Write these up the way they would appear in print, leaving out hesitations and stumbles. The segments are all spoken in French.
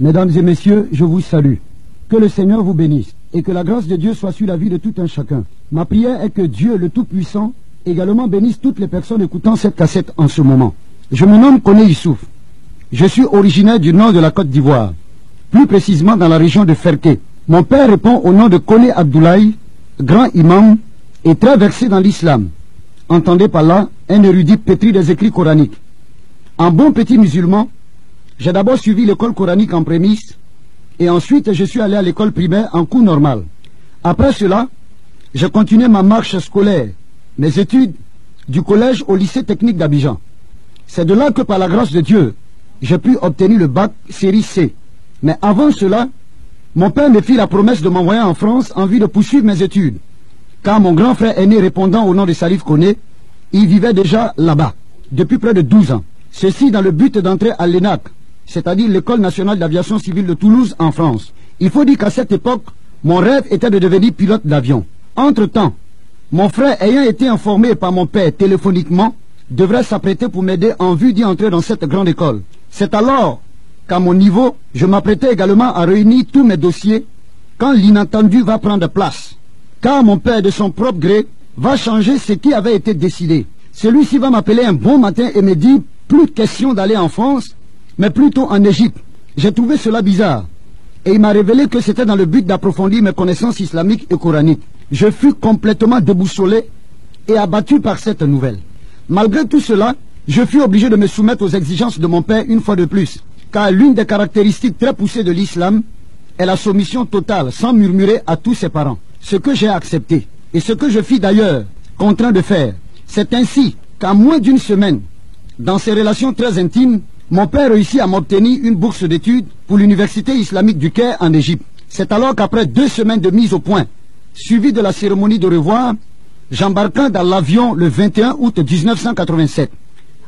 Mesdames et messieurs, je vous salue. Que le Seigneur vous bénisse et que la grâce de Dieu soit sur la vie de tout un chacun. Ma prière est que Dieu, le Tout-Puissant, également bénisse toutes les personnes écoutant cette cassette en ce moment. Je me nomme Koné Youssouf. Je suis originaire du nord de la Côte d'Ivoire, plus précisément dans la région de Ferké. Mon père répond au nom de Koné Abdoulaye, grand imam et très versé dans l'islam. Entendez par là un érudit pétri des écrits coraniques. En bon petit musulman, j'ai d'abord suivi l'école coranique en prémisse et ensuite je suis allé à l'école primaire en cours normal. Après cela, j'ai continué ma marche scolaire, mes études du collège au lycée technique d'Abidjan. C'est de là que par la grâce de Dieu, j'ai pu obtenir le bac série C. Mais avant cela, mon père me fit la promesse de m'envoyer en France en vue de poursuivre mes études. Car mon grand frère aîné répondant au nom de Salif Koné, il vivait déjà là-bas, depuis près de 12 ans. Ceci dans le but d'entrer à l'ENAC, c'est-à-dire l'École nationale d'aviation civile de Toulouse en France. Il faut dire qu'à cette époque, mon rêve était de devenir pilote d'avion. Entre-temps, mon frère ayant été informé par mon père téléphoniquement, devrait s'apprêter pour m'aider en vue d'y entrer dans cette grande école. C'est alors qu'à mon niveau, je m'apprêtais également à réunir tous mes dossiers quand l'inattendu va prendre place. Car mon père, de son propre gré, va changer ce qui avait été décidé. Celui-ci va m'appeler un bon matin et me dire plus question d'aller en France, mais plutôt en Égypte. J'ai trouvé cela bizarre. Et il m'a révélé que c'était dans le but d'approfondir mes connaissances islamiques et coraniques. Je fus complètement déboussolé et abattu par cette nouvelle. Malgré tout cela, je fus obligé de me soumettre aux exigences de mon père une fois de plus. Car l'une des caractéristiques très poussées de l'islam est la soumission totale, sans murmurer à tous ses parents. Ce que j'ai accepté, et ce que je fis d'ailleurs contraint de faire. C'est ainsi qu'en moins d'une semaine, dans ces relations très intimes, mon père réussit à m'obtenir une bourse d'études pour l'université islamique du Caire en Égypte. C'est alors qu'après 2 semaines de mise au point, suivie de la cérémonie de revoir, j'embarquai dans l'avion le 21 août 1987.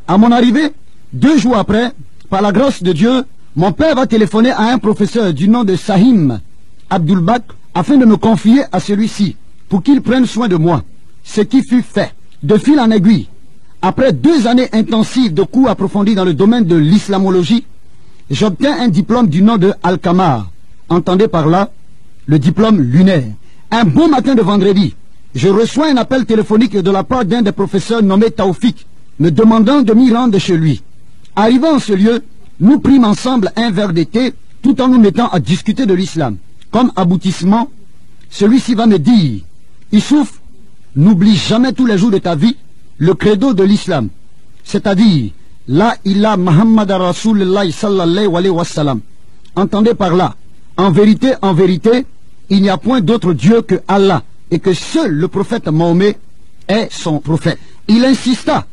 À mon arrivée, 2 jours après, par la grâce de Dieu, mon père va téléphoner à un professeur du nom de Sahim Abdulbak afin de me confier à celui-ci pour qu'il prenne soin de moi. Ce qui fut fait. De fil en aiguille, après 2 années intensives de cours approfondis dans le domaine de l'islamologie, j'obtiens un diplôme du nom de Al-Kamar. Entendez par là le diplôme lunaire. Un bon matin de vendredi, je reçois un appel téléphonique de la part d'un des professeurs nommé Taoufik, me demandant de m'y rendre chez lui. Arrivant en ce lieu, nous prîmes ensemble un verre de thé tout en nous mettant à discuter de l'islam. Comme aboutissement, celui-ci va me dire: Youssouf, n'oublie jamais tous les jours de ta vie le credo de l'islam, c'est-à-dire La ilaha Muhammad Rasulullah sallallahu alayhi wa sallam. Entendez par là, en vérité, il n'y a point d'autre Dieu que Allah et que seul le prophète Mahomet est son prophète. Il insista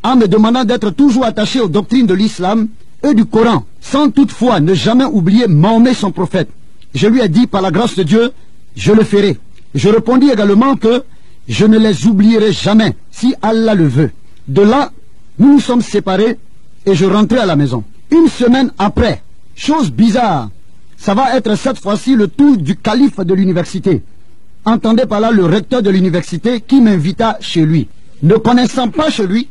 en me demandant d'être toujours attaché aux doctrines de l'islam et du Coran, sans toutefois ne jamais oublier Mahomet son prophète. Je lui ai dit, par la grâce de Dieu, je le ferai. Je répondis également que je ne les oublierai jamais, si Allah le veut. De là, nous nous sommes séparés et je rentrai à la maison. Une semaine après, chose bizarre, ça va être cette fois-ci le tour du calife de l'université. Entendez par là le recteur de l'université qui m'invita chez lui. Ne connaissant pas chez lui,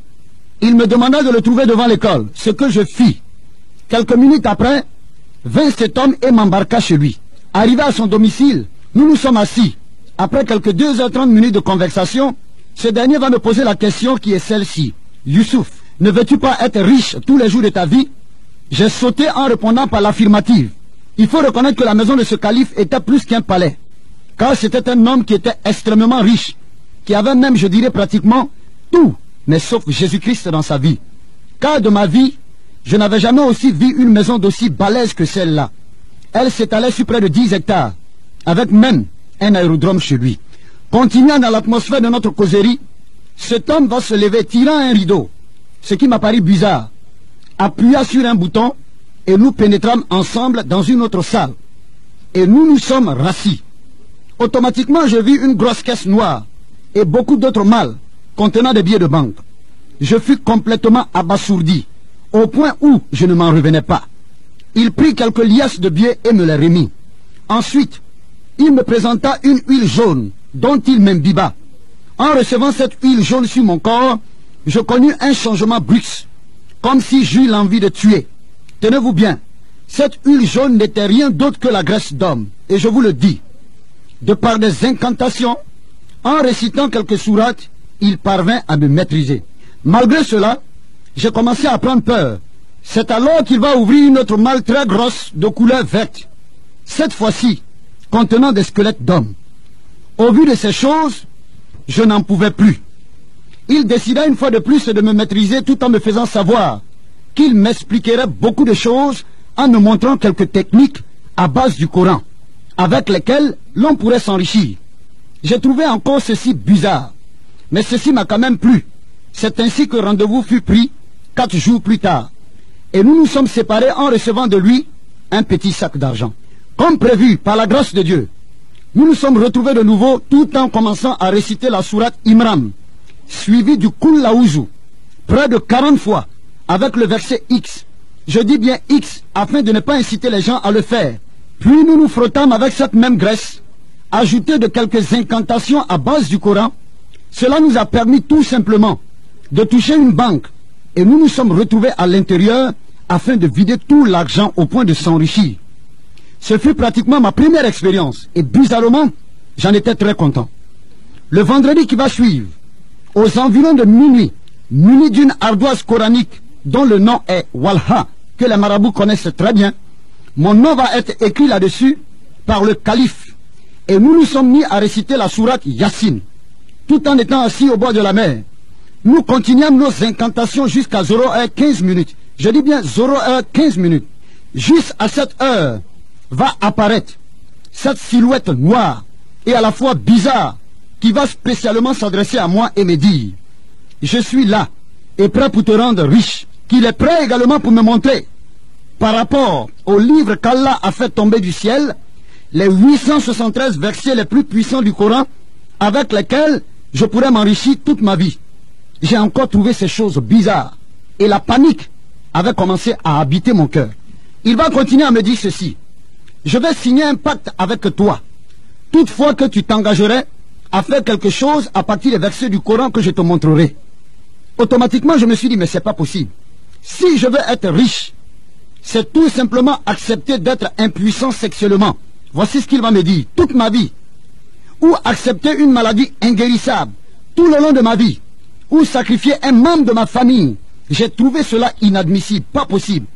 il me demanda de le trouver devant l'école, ce que je fis. Quelques minutes après, vint cet homme et m'embarqua chez lui. Arrivé à son domicile, nous nous sommes assis. Après quelques 2h30 de conversation, ce dernier va me poser la question qui est celle-ci. Youssouf, ne veux-tu pas être riche tous les jours de ta vie? J'ai sauté en répondant par l'affirmative. Il faut reconnaître que la maison de ce calife était plus qu'un palais. Car c'était un homme qui était extrêmement riche, qui avait même, je dirais, pratiquement tout, mais sauf Jésus-Christ dans sa vie. Car de ma vie, je n'avais jamais aussi vu une maison d'aussi balèze que celle-là. Elle s'étalait sur près de 10 hectares, avec même un aérodrome chez lui. Continuant dans l'atmosphère de notre causerie, cet homme va se lever tirant un rideau, ce qui m'a paru bizarre, appuya sur un bouton et nous pénétrâmes ensemble dans une autre salle. Et nous nous sommes rassis. Automatiquement, je vis une grosse caisse noire et beaucoup d'autres malles contenant des billets de banque. Je fus complètement abasourdi, au point où je ne m'en revenais pas. Il prit quelques liasses de billets et me les remit. Ensuite, il me présenta une huile jaune dont il m'imbiba. En recevant cette huile jaune sur mon corps, je connus un changement brusque, comme si j'eus l'envie de tuer. Tenez-vous bien, Cette huile jaune n'était rien d'autre que la graisse d'homme. Et je vous le dis, de par des incantations, en récitant quelques sourates, il parvint à me maîtriser. Malgré cela, j'ai commencé à prendre peur. C'est alors qu'il va ouvrir une autre malle très grosse de couleur verte, cette fois-ci contenant des squelettes d'hommes. Au vu de ces choses, je n'en pouvais plus. Il décida une fois de plus de me maîtriser tout en me faisant savoir qu'il m'expliquerait beaucoup de choses en me montrant quelques techniques à base du Coran, avec lesquelles l'on pourrait s'enrichir. J'ai trouvé encore ceci bizarre, mais ceci m'a quand même plu. C'est ainsi que rendez-vous fut pris 4 jours plus tard. Et nous nous sommes séparés en recevant de lui un petit sac d'argent. Comme prévu par la grâce de Dieu, nous nous sommes retrouvés de nouveau tout en commençant à réciter la sourate Imran, suivi du Kul Laouzou, près de 40 fois, avec le verset X. Je dis bien X, afin de ne pas inciter les gens à le faire. Puis nous nous frottâmes avec cette même graisse, ajoutée de quelques incantations à base du Coran. Cela nous a permis tout simplement de toucher une banque, et nous nous sommes retrouvés à l'intérieur afin de vider tout l'argent au point de s'enrichir. Ce fut pratiquement ma première expérience, et bizarrement, j'en étais très content. Le vendredi qui va suivre, aux environs de minuit, muni d'une ardoise coranique dont le nom est Walha, que les marabouts connaissent très bien, mon nom va être écrit là-dessus par le calife, et nous nous sommes mis à réciter la sourate Yassine, tout en étant assis au bord de la mer. Nous continuons nos incantations jusqu'à 0h15 minutes. Je dis bien 0h15 minutes. Juste à cette heure va apparaître cette silhouette noire et à la fois bizarre qui va spécialement s'adresser à moi et me dire: je suis là et prêt pour te rendre riche. Qu'il est prêt également pour me montrer, par rapport au livre qu'Allah a fait tomber du ciel, les 873 versets les plus puissants du Coran avec lesquels je pourrais m'enrichir toute ma vie. J'ai encore trouvé ces choses bizarres et la panique avait commencé à habiter mon cœur. Il va continuer à me dire ceci: je vais signer un pacte avec toi, toutefois que tu t'engagerais à faire quelque chose à partir des versets du Coran que je te montrerai. Automatiquement, je me suis dit, mais c'est pas possible. Si je veux être riche, c'est tout simplement accepter d'être impuissant sexuellement. Voici ce qu'il va me dire: toute ma vie. Ou accepter une maladie inguérissable tout le long de ma vie. Ou sacrifier un membre de ma famille. J'ai trouvé cela inadmissible, pas possible.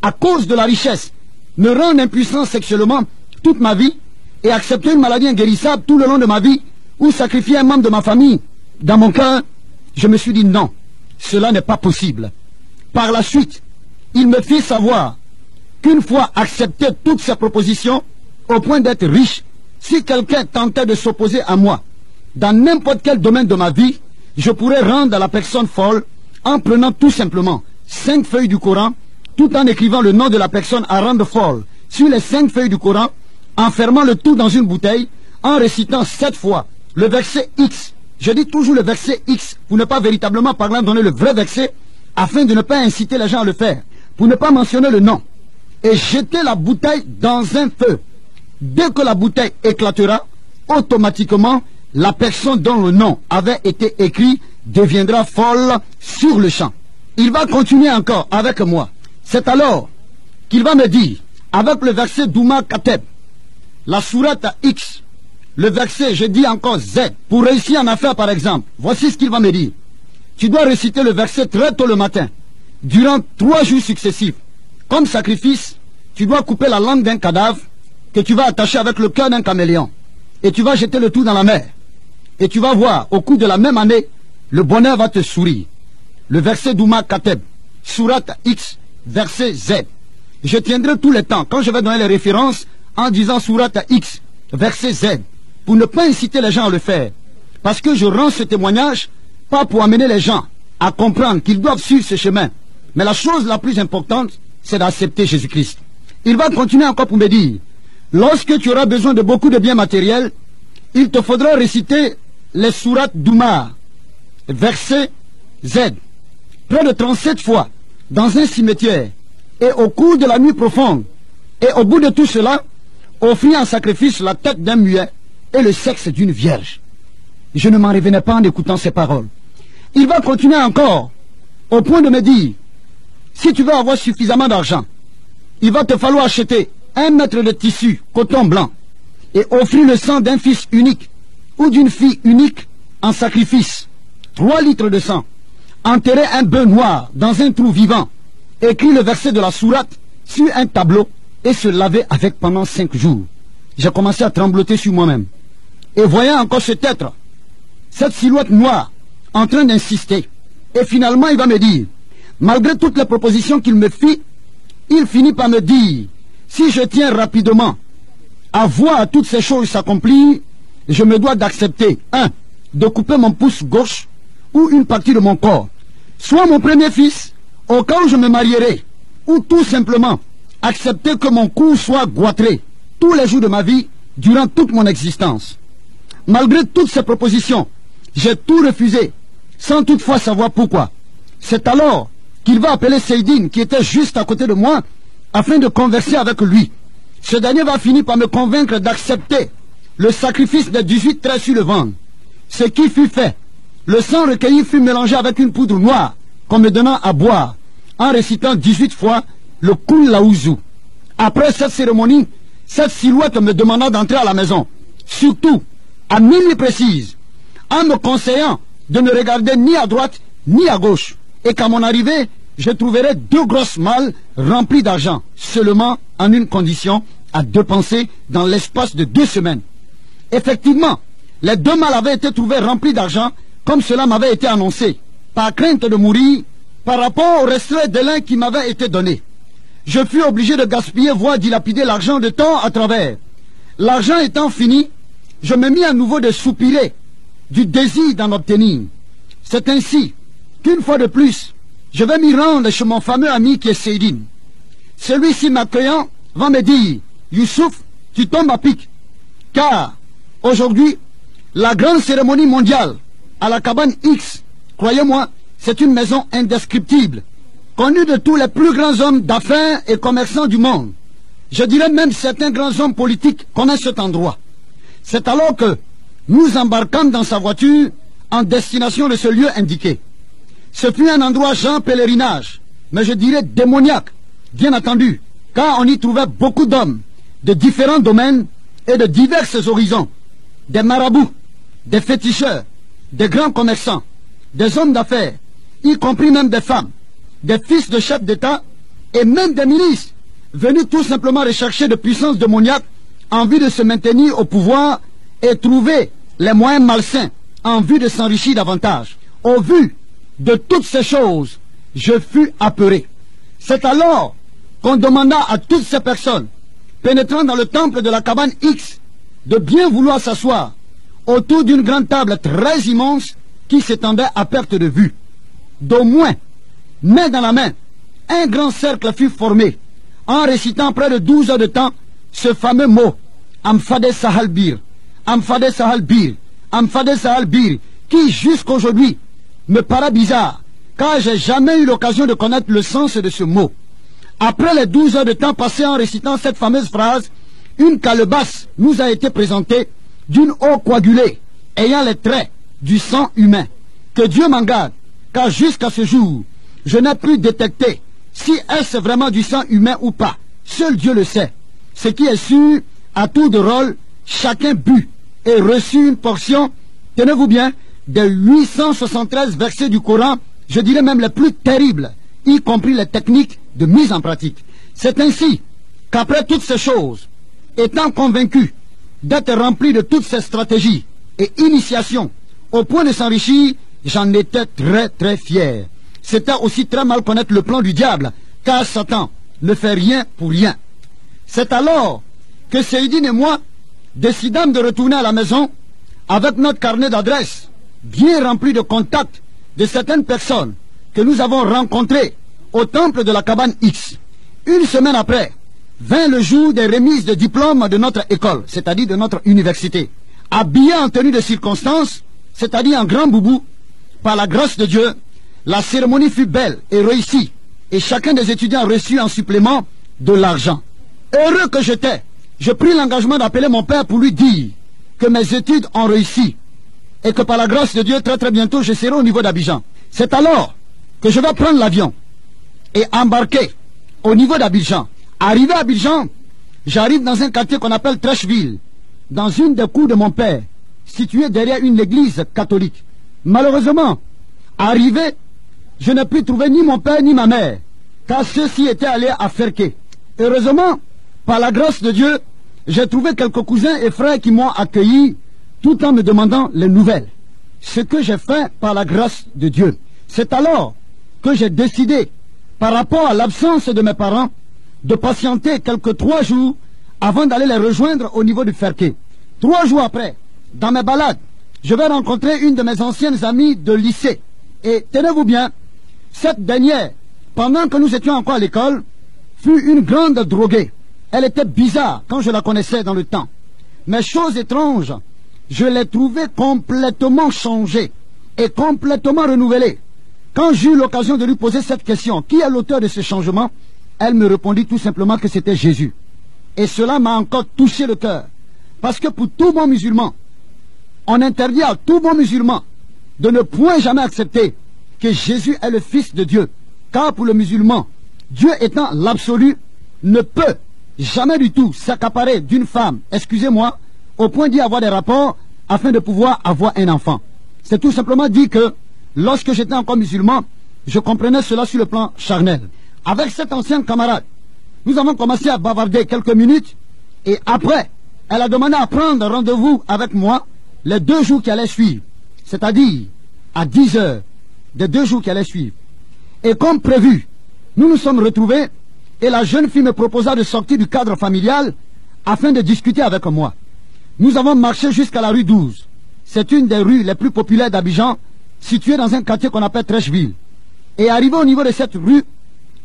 À cause de la richesse, me rendre impuissant sexuellement toute ma vie et accepter une maladie inguérissable tout le long de ma vie, ou sacrifier un membre de ma famille. Dans mon cœur, je me suis dit non, cela n'est pas possible. Par la suite, il me fit savoir qu'une fois accepté toutes ces propositions, au point d'être riche, si quelqu'un tentait de s'opposer à moi, dans n'importe quel domaine de ma vie, je pourrais rendre la personne folle en prenant tout simplement 5 feuilles du Coran, tout en écrivant le nom de la personne à rendre folle sur les 5 feuilles du Coran, en fermant le tout dans une bouteille, en récitant 7 fois le verset X. Je dis toujours le verset X, pour ne pas véritablement parler donner le vrai verset, afin de ne pas inciter les gens à le faire, pour ne pas mentionner le nom, et jeter la bouteille dans un feu. Dès que la bouteille éclatera, automatiquement, la personne dont le nom avait été écrit deviendra folle sur le champ. Il va continuer encore avec moi. C'est alors qu'il va me dire, avec le verset Douma Kateb, la sourate X, le verset, je dis encore Z, pour réussir en affaires par exemple, voici ce qu'il va me dire. Tu dois réciter le verset très tôt le matin, durant 3 jours successifs. Comme sacrifice, tu dois couper la langue d'un cadavre que tu vas attacher avec le cœur d'un caméléon. Et tu vas jeter le tout dans la mer. Et tu vas voir, au cours de la même année, le bonheur va te sourire. Le verset Douma Kateb, sourate X, verset Z. Je tiendrai tout le temps, quand je vais donner les références, en disant sourate X, verset Z, pour ne pas inciter les gens à le faire. Parce que je rends ce témoignage, pas pour amener les gens à comprendre qu'ils doivent suivre ce chemin. Mais la chose la plus importante, c'est d'accepter Jésus-Christ. Il va continuer encore pour me dire, lorsque tu auras besoin de beaucoup de biens matériels, il te faudra réciter les sourates Douma, verset Z, près de 37 fois, dans un cimetière, et au cours de la nuit profonde. Et au bout de tout cela, offrir en sacrifice la tête d'un muet et le sexe d'une vierge. Je ne m'en revenais pas en écoutant ces paroles. Il va continuer encore, au point de me dire, si tu veux avoir suffisamment d'argent, il va te falloir acheter 1 mètre de tissu coton blanc et offrir le sang d'un fils unique ou d'une fille unique en sacrifice. 3 litres de sang. Enterrer un bœuf noir dans un trou vivant. Écrire le verset de la sourate sur un tableau et se laver avec pendant 5 jours. J'ai commencé à trembloter sur moi-même. Et voyant encore cet être, cette silhouette noire, en train d'insister. Et finalement, il va me dire, malgré toutes les propositions qu'il me fit, il finit par me dire, si je tiens rapidement à voir toutes ces choses s'accomplir, je me dois d'accepter, 1, de couper mon pouce gauche ou une partie de mon corps, soit mon premier fils, au cas où je me marierai, ou tout simplement accepter que mon cou soit goitré tous les jours de ma vie, durant toute mon existence. Malgré toutes ces propositions, j'ai tout refusé, sans toutefois savoir pourquoi. C'est alors qu'il va appeler Seydine, qui était juste à côté de moi, afin de converser avec lui. Ce dernier va finir par me convaincre d'accepter le sacrifice des 18 traits sur le ventre. Ce qui fut fait, le sang recueilli fut mélangé avec une poudre noire, qu'on me donnant à boire, en récitant 18 fois le Kul Laouzou. Après cette cérémonie, cette silhouette me demanda d'entrer à la maison, surtout à minuit précise, en me conseillant de ne regarder ni à droite ni à gauche, et qu'à mon arrivée, je trouverais 2 grosses malles remplies d'argent, seulement en une condition, à dépenser dans l'espace de 2 semaines. Effectivement, les 2 malles avaient été trouvées remplies d'argent, comme cela m'avait été annoncé, par crainte de mourir, par rapport au restrait de lin qui m'avait été donné. Je fus obligé de gaspiller, voire dilapider l'argent de temps à travers. L'argent étant fini, je me mis à nouveau de soupirer, du désir d'en obtenir. C'est ainsi qu'une fois de plus, je vais m'y rendre chez mon fameux ami qui est Seydine. Celui-ci m'accueillant va me dire, Youssouf, tu tombes à pic. Car aujourd'hui, la grande cérémonie mondiale à la cabane X, croyez-moi, c'est une maison indescriptible, connue de tous les plus grands hommes d'affaires et commerçants du monde. Je dirais même certains grands hommes politiques connaissent cet endroit. C'est alors que nous embarquâmes dans sa voiture en destination de ce lieu indiqué. Ce fut un endroit genre pèlerinage, mais je dirais démoniaque, bien entendu, car on y trouvait beaucoup d'hommes de différents domaines et de divers horizons, des marabouts, des féticheurs, des grands commerçants, des hommes d'affaires, y compris même des femmes, des fils de chefs d'État et même des ministres, venus tout simplement rechercher de puissance démoniaque en vue de se maintenir au pouvoir et trouver les moyens malsains en vue de s'enrichir davantage. Au vu de toutes ces choses, je fus apeuré. C'est alors qu'on demanda à toutes ces personnes pénétrant dans le temple de la cabane X de bien vouloir s'asseoir autour d'une grande table très immense qui s'étendait à perte de vue. D'au moins, main dans la main, un grand cercle fut formé en récitant près de 12 heures de temps ce fameux mot Amfade Sahal Bir, Amfade Sahal Bir, Amfade Sahal Bir, qui jusqu'aujourd'hui me paraît bizarre, car j'ai jamais eu l'occasion de connaître le sens de ce mot. Après les 12 heures de temps passées en récitant cette fameuse phrase, une calebasse nous a été présentée d'une eau coagulée, ayant les traits du sang humain. Que Dieu m'en garde, car jusqu'à ce jour, je n'ai pu détecter si est-ce vraiment du sang humain ou pas. Seul Dieu le sait. Ce qui est sûr, à tour de rôle, chacun but et reçut une portion, tenez-vous bien, des 873 versets du Coran, je dirais même les plus terribles, y compris les techniques de mise en pratique. C'est ainsi qu'après toutes ces choses, étant convaincu d'être rempli de toutes ces stratégies et initiations, au point de s'enrichir, j'en étais très fier. C'était aussi très mal connaître le plan du diable, car Satan ne fait rien pour rien. C'est alors que Seydine et moi décidâmes de retourner à la maison avec notre carnet d'adresses, bien rempli de contacts de certaines personnes que nous avons rencontrées au temple de la cabane X. Une semaine après, vint le jour des remises de diplômes de notre école, c'est-à-dire de notre université. Habillés en tenue de circonstance, c'est-à-dire en grand boubou, par la grâce de Dieu, la cérémonie fut belle et réussie, et chacun des étudiants reçut en supplément de l'argent. Heureux que j'étais, je pris l'engagement d'appeler mon père pour lui dire que mes études ont réussi, et que par la grâce de Dieu, très bientôt, je serai au niveau d'Abidjan. C'est alors que je vais prendre l'avion et embarquer au niveau d'Abidjan, Arrivé à Abidjan, j'arrive dans un quartier qu'on appelle Trècheville, dans une des cours de mon père, située derrière une église catholique. Malheureusement, arrivé, je n'ai pu trouver ni mon père ni ma mère, car ceux-ci étaient allés à Ferké. Heureusement, par la grâce de Dieu, j'ai trouvé quelques cousins et frères qui m'ont accueilli, tout en me demandant les nouvelles. Ce que j'ai fait par la grâce de Dieu. C'est alors que j'ai décidé, par rapport à l'absence de mes parents, de patienter quelques 3 jours avant d'aller les rejoindre au niveau du Ferké. 3 jours après, dans mes balades, je vais rencontrer une de mes anciennes amies de lycée. Et tenez-vous bien, cette dernière, pendant que nous étions encore à l'école, fut une grande droguée. Elle était bizarre quand je la connaissais dans le temps. Mais chose étrange, je l'ai trouvée complètement changée et complètement renouvelée. Quand j'eus l'occasion de lui poser cette question, qui est l'auteur de ce changement? Elle me répondit tout simplement que c'était Jésus. Et cela m'a encore touché le cœur. Parce que pour tout bon musulman, on interdit à tout bon musulman de ne point jamais accepter que Jésus est le Fils de Dieu. Car pour le musulman, Dieu étant l'absolu, ne peut jamais du tout s'accaparer d'une femme, excusez-moi, au point d'y avoir des rapports afin de pouvoir avoir un enfant. C'est tout simplement dit que lorsque j'étais encore musulman, je comprenais cela sur le plan charnel. Avec cet ancien camarade, nous avons commencé à bavarder quelques minutes et après, elle a demandé à prendre rendez-vous avec moi les 2 jours qui allaient suivre, c'est-à-dire à 10 heures des 2 jours qui allaient suivre. Et comme prévu, nous nous sommes retrouvés et la jeune fille me proposa de sortir du cadre familial afin de discuter avec moi. Nous avons marché jusqu'à la rue 12. C'est une des rues les plus populaires d'Abidjan, située dans un quartier qu'on appelle Trècheville. Et arrivé au niveau de cette rue,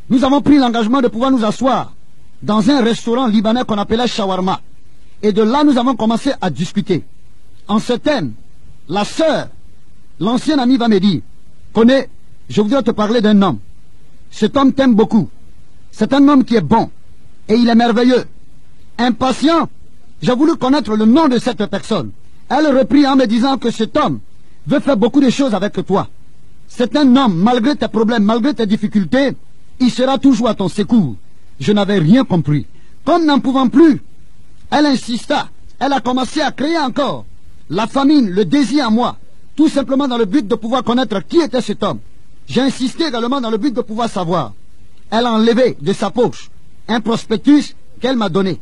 nous avons pris l'engagement de pouvoir nous asseoir dans un restaurant libanais qu'on appelait Shawarma. Et de là, nous avons commencé à discuter. En ce thème, la sœur, l'ancienne amie va me dire, connais, je voudrais te parler d'un homme. Cet homme t'aime beaucoup. C'est un homme qui est bon. Et il est merveilleux. Impatient, j'ai voulu connaître le nom de cette personne. Elle reprit en me disant que cet homme veut faire beaucoup de choses avec toi. C'est un homme, malgré tes problèmes, malgré tes difficultés, il sera toujours à ton secours. Je n'avais rien compris. Comme n'en pouvant plus, elle insista. Elle a commencé à créer encore la famine, le désir en moi, tout simplement dans le but de pouvoir connaître qui était cet homme. J'ai insisté également dans le but de pouvoir savoir. Elle a enlevé de sa poche un prospectus qu'elle m'a donné.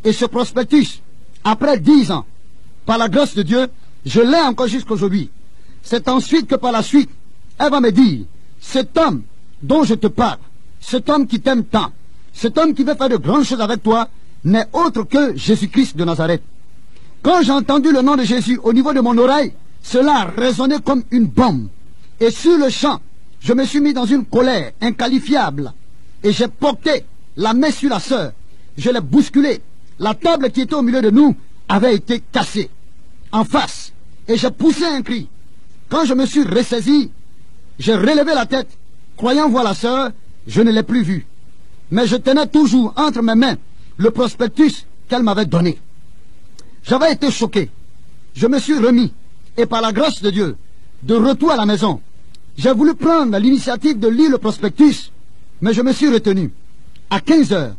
Et ce prospectus, après 10 ans, par la grâce de Dieu, je l'ai encore jusqu'aujourd'hui. C'est ensuite que par la suite, elle va me dire, cet homme dont je te parle, cet homme qui t'aime tant, cet homme qui veut faire de grandes choses avec toi, n'est autre que Jésus-Christ de Nazareth. Quand j'ai entendu le nom de Jésus au niveau de mon oreille, cela a résonné comme une bombe. Et sur le champ, je me suis mis dans une colère inqualifiable. Et j'ai porté la main sur la sœur. Je l'ai bousculée. La table qui était au milieu de nous avait été cassée en face. Et j'ai poussé un cri. Quand je me suis ressaisi, j'ai relevé la tête. Croyant voir la sœur, je ne l'ai plus vue. Mais je tenais toujours entre mes mains le prospectus qu'elle m'avait donné. J'avais été choqué. Je me suis remis. Et par la grâce de Dieu, de retour à la maison, j'ai voulu prendre l'initiative de lire le prospectus, mais je me suis retenu. À 15 heures,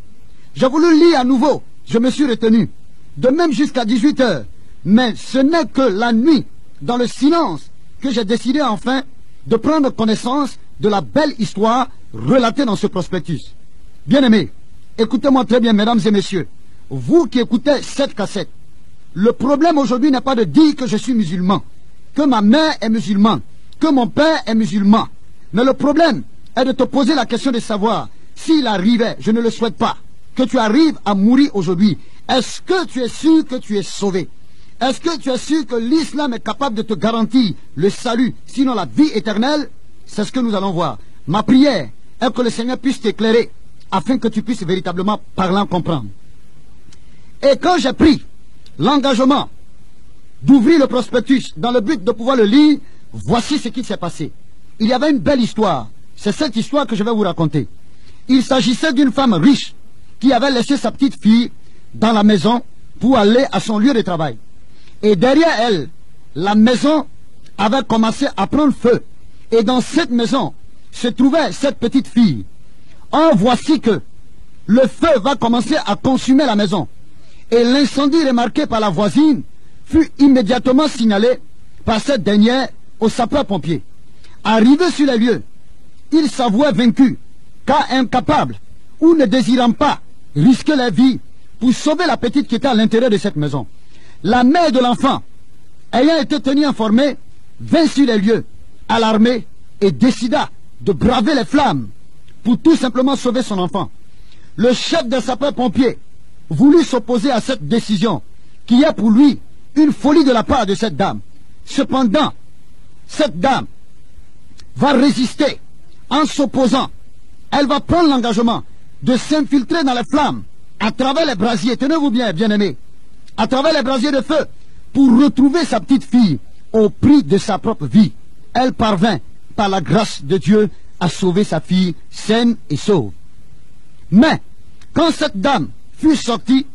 j'ai voulu lire à nouveau, je me suis retenu. De même jusqu'à 18 heures. Mais ce n'est que la nuit, dans le silence, que j'ai décidé enfin de prendre connaissance de la belle histoire relatée dans ce prospectus. Bien-aimés, écoutez-moi très bien, mesdames et messieurs. Vous qui écoutez cette cassette, le problème aujourd'hui n'est pas de dire que je suis musulman, que ma mère est musulmane, que mon père est musulman. Mais le problème est de te poser la question de savoir s'il arrivait, je ne le souhaite pas, que tu arrives à mourir aujourd'hui. Est-ce que tu es sûr que tu es sauvé? Est-ce que tu es sûr que l'islam est capable de te garantir le salut, sinon la vie éternelle? C'est ce que nous allons voir. Ma prière est que le Seigneur puisse t'éclairer afin que tu puisses véritablement parler en comprendre. Et quand j'ai pris l'engagement d'ouvrir le prospectus dans le but de pouvoir le lire, voici ce qui s'est passé. Il y avait une belle histoire. C'est cette histoire que je vais vous raconter. Il s'agissait d'une femme riche qui avait laissé sa petite fille dans la maison pour aller à son lieu de travail. Et derrière elle, la maison avait commencé à prendre feu. Et dans cette maison se trouvait cette petite fille. Or, voici que le feu va commencer à consumer la maison. Et l'incendie remarqué par la voisine fut immédiatement signalé par cette dernière aux sapeurs-pompiers. Arrivé sur les lieux, il s'avouait vaincu, car incapable ou ne désirant pas risquer la vie pour sauver la petite qui était à l'intérieur de cette maison. La mère de l'enfant, ayant été tenue informée, vint sur les lieux, alarmée, et décida de braver les flammes pour tout simplement sauver son enfant. Le chef des sapeurs-pompiers voulut s'opposer à cette décision, qui est pour lui une folie de la part de cette dame. Cependant, cette dame va résister en s'opposant. Elle va prendre l'engagement de s'infiltrer dans les flammes à travers les brasiers, tenez-vous bien, bien-aimés, à travers les brasiers de feu, pour retrouver sa petite fille au prix de sa propre vie. Elle parvint, par la grâce de Dieu, à sauver sa fille saine et sauve. Mais, quand cette dame fut sortie,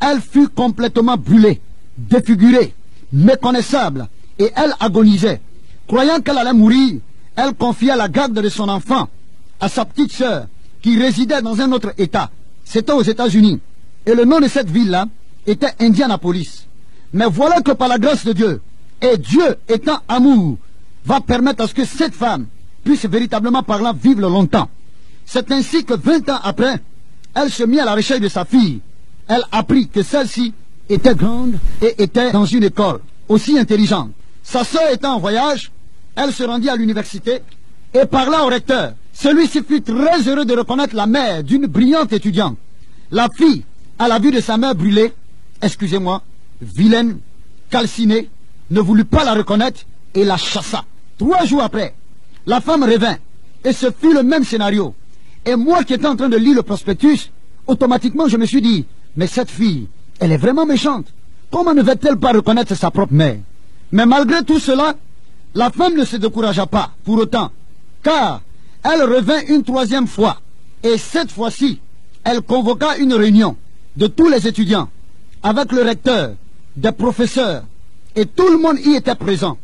elle fut complètement brûlée, défigurée, méconnaissable, et elle agonisait. Croyant qu'elle allait mourir, elle confia la garde de son enfant à sa petite sœur, qui résidait dans un autre État. C'était aux États-Unis. Et le nom de cette ville-là était Indianapolis. Mais voilà que par la grâce de Dieu, et Dieu étant amour, va permettre à ce que cette femme puisse véritablement parlant vivre longtemps. C'est ainsi que 20 ans après, elle se mit à la recherche de sa fille. Elle apprit que celle-ci était grande et était dans une école aussi intelligente. Sa sœur étant en voyage, elle se rendit à l'université et parla au recteur. Celui-ci fut très heureux de reconnaître la mère d'une brillante étudiante. La fille, à la vue de sa mère brûlée, excusez-moi, vilaine, calcinée, ne voulut pas la reconnaître et la chassa. 3 jours après, la femme revint et ce fut le même scénario. Et moi qui étais en train de lire le prospectus, automatiquement je me suis dit, mais cette fille, elle est vraiment méchante. Comment ne va-t-elle pas reconnaître sa propre mère? Mais malgré tout cela, la femme ne se découragea pas pour autant, car elle revint une 3e fois. Et cette fois-ci, elle convoqua une réunion de tous les étudiants, avec le recteur, des professeurs, et tout le monde y était présent.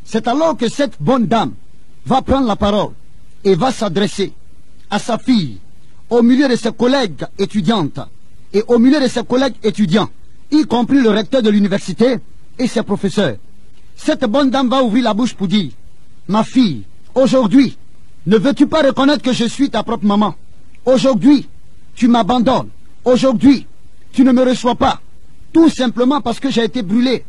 C'est alors que cette bonne dame va prendre la parole et va s'adresser à sa fille, au milieu de ses collègues étudiantes et au milieu de ses collègues étudiants, y compris le recteur de l'université et ses professeurs. Cette bonne dame va ouvrir la bouche pour dire, ma fille, aujourd'hui, ne veux-tu pas reconnaître que je suis ta propre maman? Aujourd'hui, tu m'abandonnes. Aujourd'hui, tu ne me reçois pas. Tout simplement parce que j'ai été brûlé.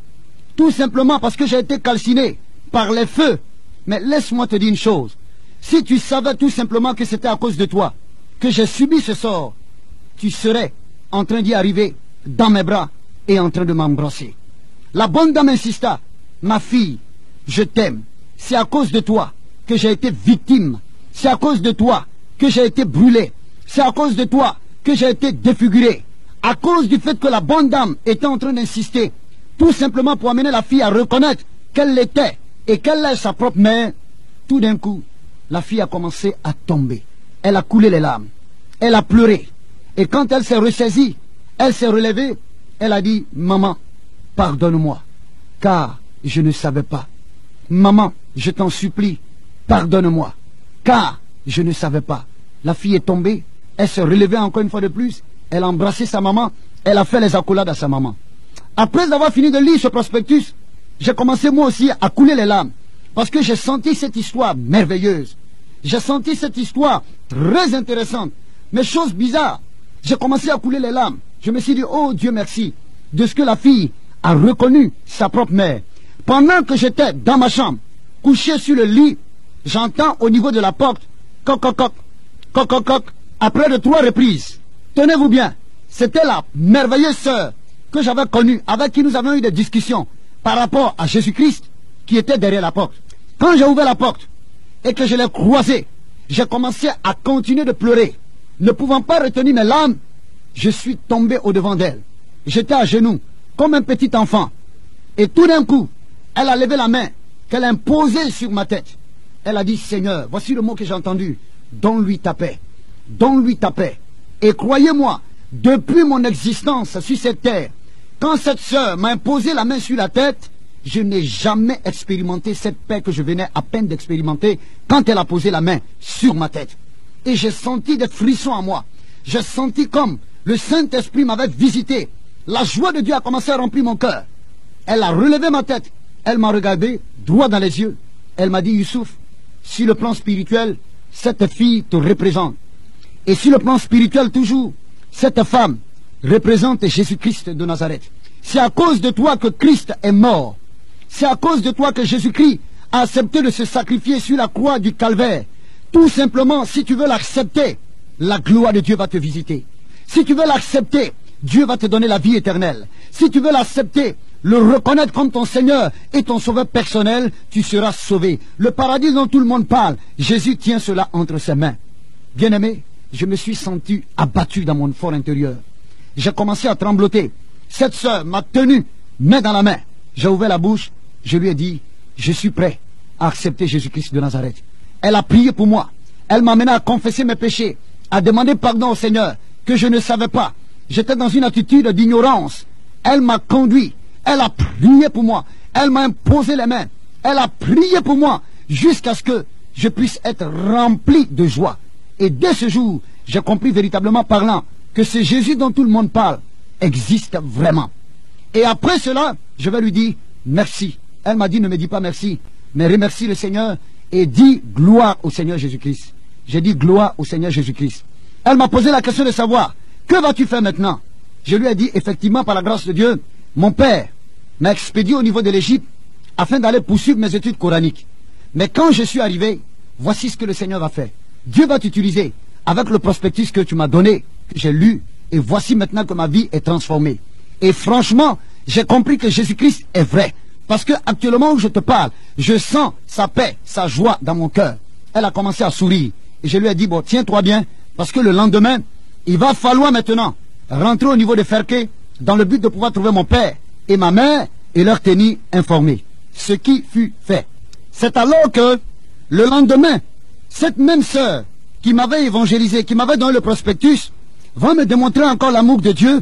Tout simplement parce que j'ai été calciné par les feux. Mais laisse-moi te dire une chose. Si tu savais tout simplement que c'était à cause de toi que j'ai subi ce sort, tu serais en train d'y arriver dans mes bras et en train de m'embrasser. La bonne dame insista. Ma fille, je t'aime. C'est à cause de toi que j'ai été victime. C'est à cause de toi que j'ai été brûlé. C'est à cause de toi que j'ai été défiguré. À cause du fait que la bonne dame était en train d'insister, tout simplement pour amener la fille à reconnaître qu'elle l'était et qu'elle est sa propre mère, tout d'un coup, la fille a commencé à tomber. Elle a coulé les larmes. Elle a pleuré. Et quand elle s'est ressaisie, elle s'est relevée, elle a dit, maman, pardonne-moi, car je ne savais pas. Maman, je t'en supplie, pardonne-moi, car je ne savais pas. La fille est tombée, elle s'est relevée encore une fois de plus, elle a embrassé sa maman, elle a fait les accolades à sa maman. Après avoir fini de lire ce prospectus, j'ai commencé moi aussi à couler les larmes, parce que j'ai senti cette histoire merveilleuse. J'ai senti cette histoire très intéressante, mais chose bizarre, j'ai commencé à couler les larmes. Je me suis dit, oh Dieu merci, de ce que la fille a reconnu sa propre mère. Pendant que j'étais dans ma chambre, couché sur le lit, j'entends au niveau de la porte, coc, coc, coc, coc, coc, coc, après de 3 reprises. Tenez-vous bien, c'était la merveilleuse sœur que j'avais connue, avec qui nous avions eu des discussions par rapport à Jésus-Christ qui était derrière la porte. Quand j'ai ouvert la porte et que je l'ai croisée, j'ai commencé à continuer de pleurer. Ne pouvant pas retenir mes larmes, je suis tombé au-devant d'elle. J'étais à genoux, comme un petit enfant. Et tout d'un coup, elle a levé la main qu'elle a imposée sur ma tête. Elle a dit, Seigneur, voici le mot que j'ai entendu, donne-lui ta paix. Donne-lui ta paix. Et croyez-moi, depuis mon existence sur cette terre, quand cette sœur m'a imposé la main sur la tête, je n'ai jamais expérimenté cette paix que je venais à peine d'expérimenter quand elle a posé la main sur ma tête. Et j'ai senti des frissons en moi. j'ai senti comme le Saint-Esprit m'avait visité. La joie de Dieu a commencé à remplir mon cœur. Elle a relevé ma tête. Elle m'a regardé droit dans les yeux. Elle m'a dit, Youssouf, sur le plan spirituel, cette fille te représente. Et sur le plan spirituel toujours, cette femme représente Jésus-Christ de Nazareth. C'est à cause de toi que Christ est mort. C'est à cause de toi que Jésus-Christ a accepté de se sacrifier sur la croix du calvaire. Tout simplement, si tu veux l'accepter, la gloire de Dieu va te visiter. Si tu veux l'accepter, Dieu va te donner la vie éternelle. Si tu veux l'accepter, le reconnaître comme ton Seigneur et ton sauveur personnel, tu seras sauvé. Le paradis dont tout le monde parle, Jésus tient cela entre ses mains. Bien-aimé, je me suis senti abattu dans mon fort intérieur. J'ai commencé à trembloter. Cette sœur m'a tenu main dans la main. J'ai ouvert la bouche, je lui ai dit, je suis prêt à accepter Jésus-Christ de Nazareth. Elle a prié pour moi. Elle m'a amené à confesser mes péchés, à demander pardon au Seigneur, que je ne savais pas. J'étais dans une attitude d'ignorance. Elle m'a conduit. Elle a prié pour moi. Elle m'a imposé les mains. Elle a prié pour moi jusqu'à ce que je puisse être rempli de joie. Et dès ce jour, j'ai compris véritablement parlant que ce Jésus dont tout le monde parle existe vraiment. Et après cela, je vais lui dire merci. Elle m'a dit, ne me dis pas merci, mais remercie le Seigneur et dis gloire au Seigneur Jésus-Christ. J'ai dit gloire au Seigneur Jésus-Christ. Elle m'a posé la question de savoir, que vas-tu faire maintenant? Je lui ai dit, effectivement, par la grâce de Dieu, mon père m'a expédié au niveau de l'Égypte afin d'aller poursuivre mes études coraniques. Mais quand je suis arrivé, voici ce que le Seigneur va faire. Dieu va t'utiliser avec le prospectus que tu m'as donné, que j'ai lu, et voici maintenant que ma vie est transformée. Et franchement, j'ai compris que Jésus-Christ est vrai. Parce que actuellement où je te parle, je sens sa paix, sa joie dans mon cœur. Elle a commencé à sourire. Et je lui ai dit, bon, tiens-toi bien, parce que le lendemain, il va falloir maintenant rentrer au niveau de Ferké dans le but de pouvoir trouver mon père et ma mère et leur tenir informés. Ce qui fut fait. C'est alors que, le lendemain, cette même sœur qui m'avait évangélisé, qui m'avait donné le prospectus, va me démontrer encore l'amour de Dieu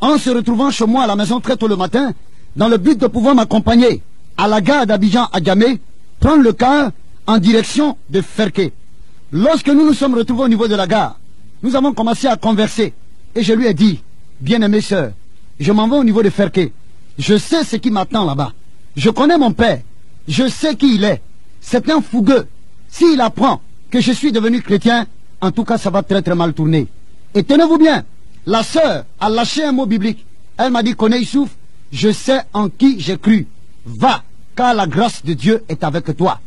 en se retrouvant chez moi à la maison très tôt le matin, dans le but de pouvoir m'accompagner à la gare d'Abidjan à Gamé, prendre le car en direction de Ferké. Lorsque nous nous sommes retrouvés au niveau de la gare, nous avons commencé à converser. Et je lui ai dit, bien-aimée sœur, je m'en vais au niveau de Ferké. Je sais ce qui m'attend là-bas. Je connais mon père. Je sais qui il est. C'est un fougueux. S'il apprend que je suis devenu chrétien, en tout cas ça va très très mal tourner. Et tenez-vous bien, la sœur a lâché un mot biblique. Elle m'a dit, connais Youssouf, je sais en qui j'ai cru. Va, car la grâce de Dieu est avec toi.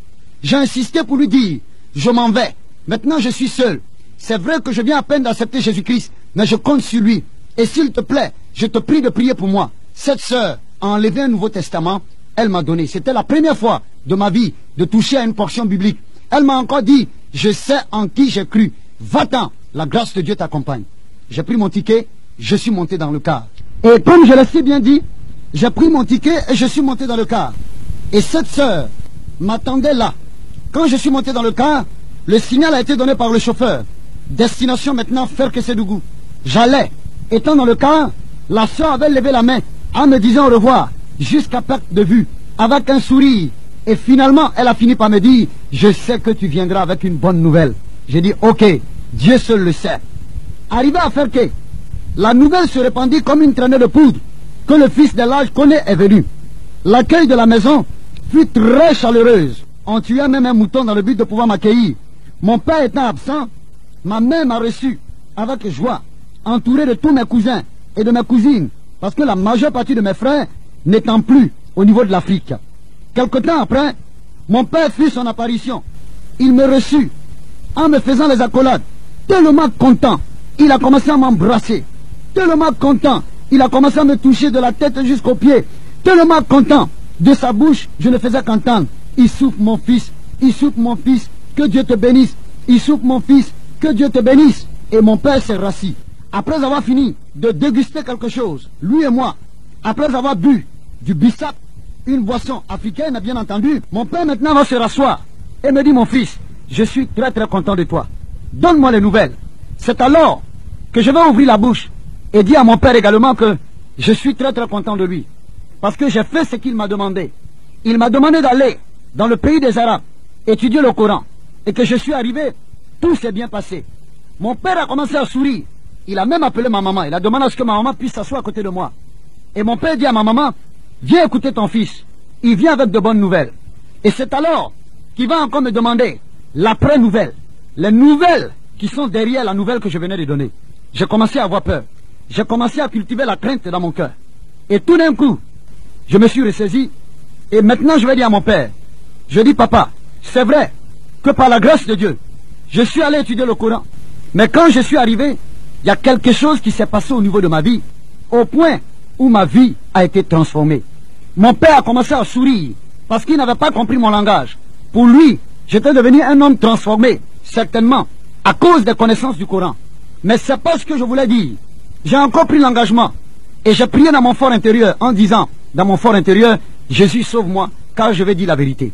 J'ai insisté pour lui dire, je m'en vais. Maintenant je suis seul. C'est vrai que je viens à peine d'accepter Jésus-Christ, mais je compte sur lui. Et s'il te plaît, je te prie de prier pour moi. Cette sœur a enlevé un Nouveau Testament, elle m'a donné. C'était la première fois de ma vie de toucher à une portion biblique. Elle m'a encore dit, je sais en qui j'ai cru. Va-t'en, la grâce de Dieu t'accompagne. J'ai pris mon ticket, je suis monté dans le car. Et comme je l'ai si bien dit, j'ai pris mon ticket et je suis monté dans le car. Et cette sœur m'attendait là. Quand je suis monté dans le car, le signal a été donné par le chauffeur. Destination maintenant Ferké-Sédougou. J'allais. Étant dans le car, la sœur avait levé la main en me disant au revoir, jusqu'à perte de vue, avec un sourire. Et finalement, elle a fini par me dire, je sais que tu viendras avec une bonne nouvelle. J'ai dit, ok, Dieu seul le sait. Arrivé à Ferké, la nouvelle se répandit comme une traînée de poudre, que le fils de l'âge connaît est venu. L'accueil de la maison fut très chaleureuse. On tuait même un mouton dans le but de pouvoir m'accueillir. Mon père étant absent, ma mère m'a reçu avec joie, entouré de tous mes cousins et de mes cousines, parce que la majeure partie de mes frères n'étant plus au niveau de l'Afrique. Quelque temps après, mon père fit son apparition. Il me reçut en me faisant les accolades. Tellement content, il a commencé à m'embrasser. Tellement content, il a commencé à me toucher de la tête jusqu'aux pieds. Tellement content, de sa bouche, je ne faisais qu'entendre. Youssouf mon fils, Youssouf mon fils, que Dieu te bénisse. Youssouf mon fils, que Dieu te bénisse. Et mon père s'est rassis. Après avoir fini de déguster quelque chose, lui et moi, après avoir bu du bissap, une boisson africaine, bien entendu, mon père maintenant va se rasseoir et me dit, mon fils, je suis très très content de toi. Donne-moi les nouvelles. C'est alors que je vais ouvrir la bouche et dire à mon père également que je suis très très content de lui. Parce que j'ai fait ce qu'il m'a demandé. Il m'a demandé d'aller dans le pays des Arabes, étudier le Coran. Et que je suis arrivé, tout s'est bien passé. Mon père a commencé à sourire. Il a même appelé ma maman. Il a demandé à ce que ma maman puisse s'asseoir à côté de moi. Et mon père dit à ma maman, viens écouter ton fils. Il vient avec de bonnes nouvelles. Et c'est alors qu'il va encore me demander l'après-nouvelle. Les nouvelles qui sont derrière la nouvelle que je venais de donner. J'ai commencé à avoir peur. J'ai commencé à cultiver la crainte dans mon cœur. Et tout d'un coup, je me suis ressaisi. Et maintenant, je vais dire à mon père, je dis, papa, c'est vrai que par la grâce de Dieu, je suis allé étudier le Coran. Mais quand je suis arrivé, il y a quelque chose qui s'est passé au niveau de ma vie, au point où ma vie a été transformée. Mon père a commencé à sourire parce qu'il n'avait pas compris mon langage. Pour lui, j'étais devenu un homme transformé, certainement, à cause des connaissances du Coran. Mais c'est pas ce que je voulais dire. J'ai encore pris l'engagement et j'ai prié dans mon fort intérieur en disant, dans mon fort intérieur, Jésus sauve-moi, car je vais dire la vérité.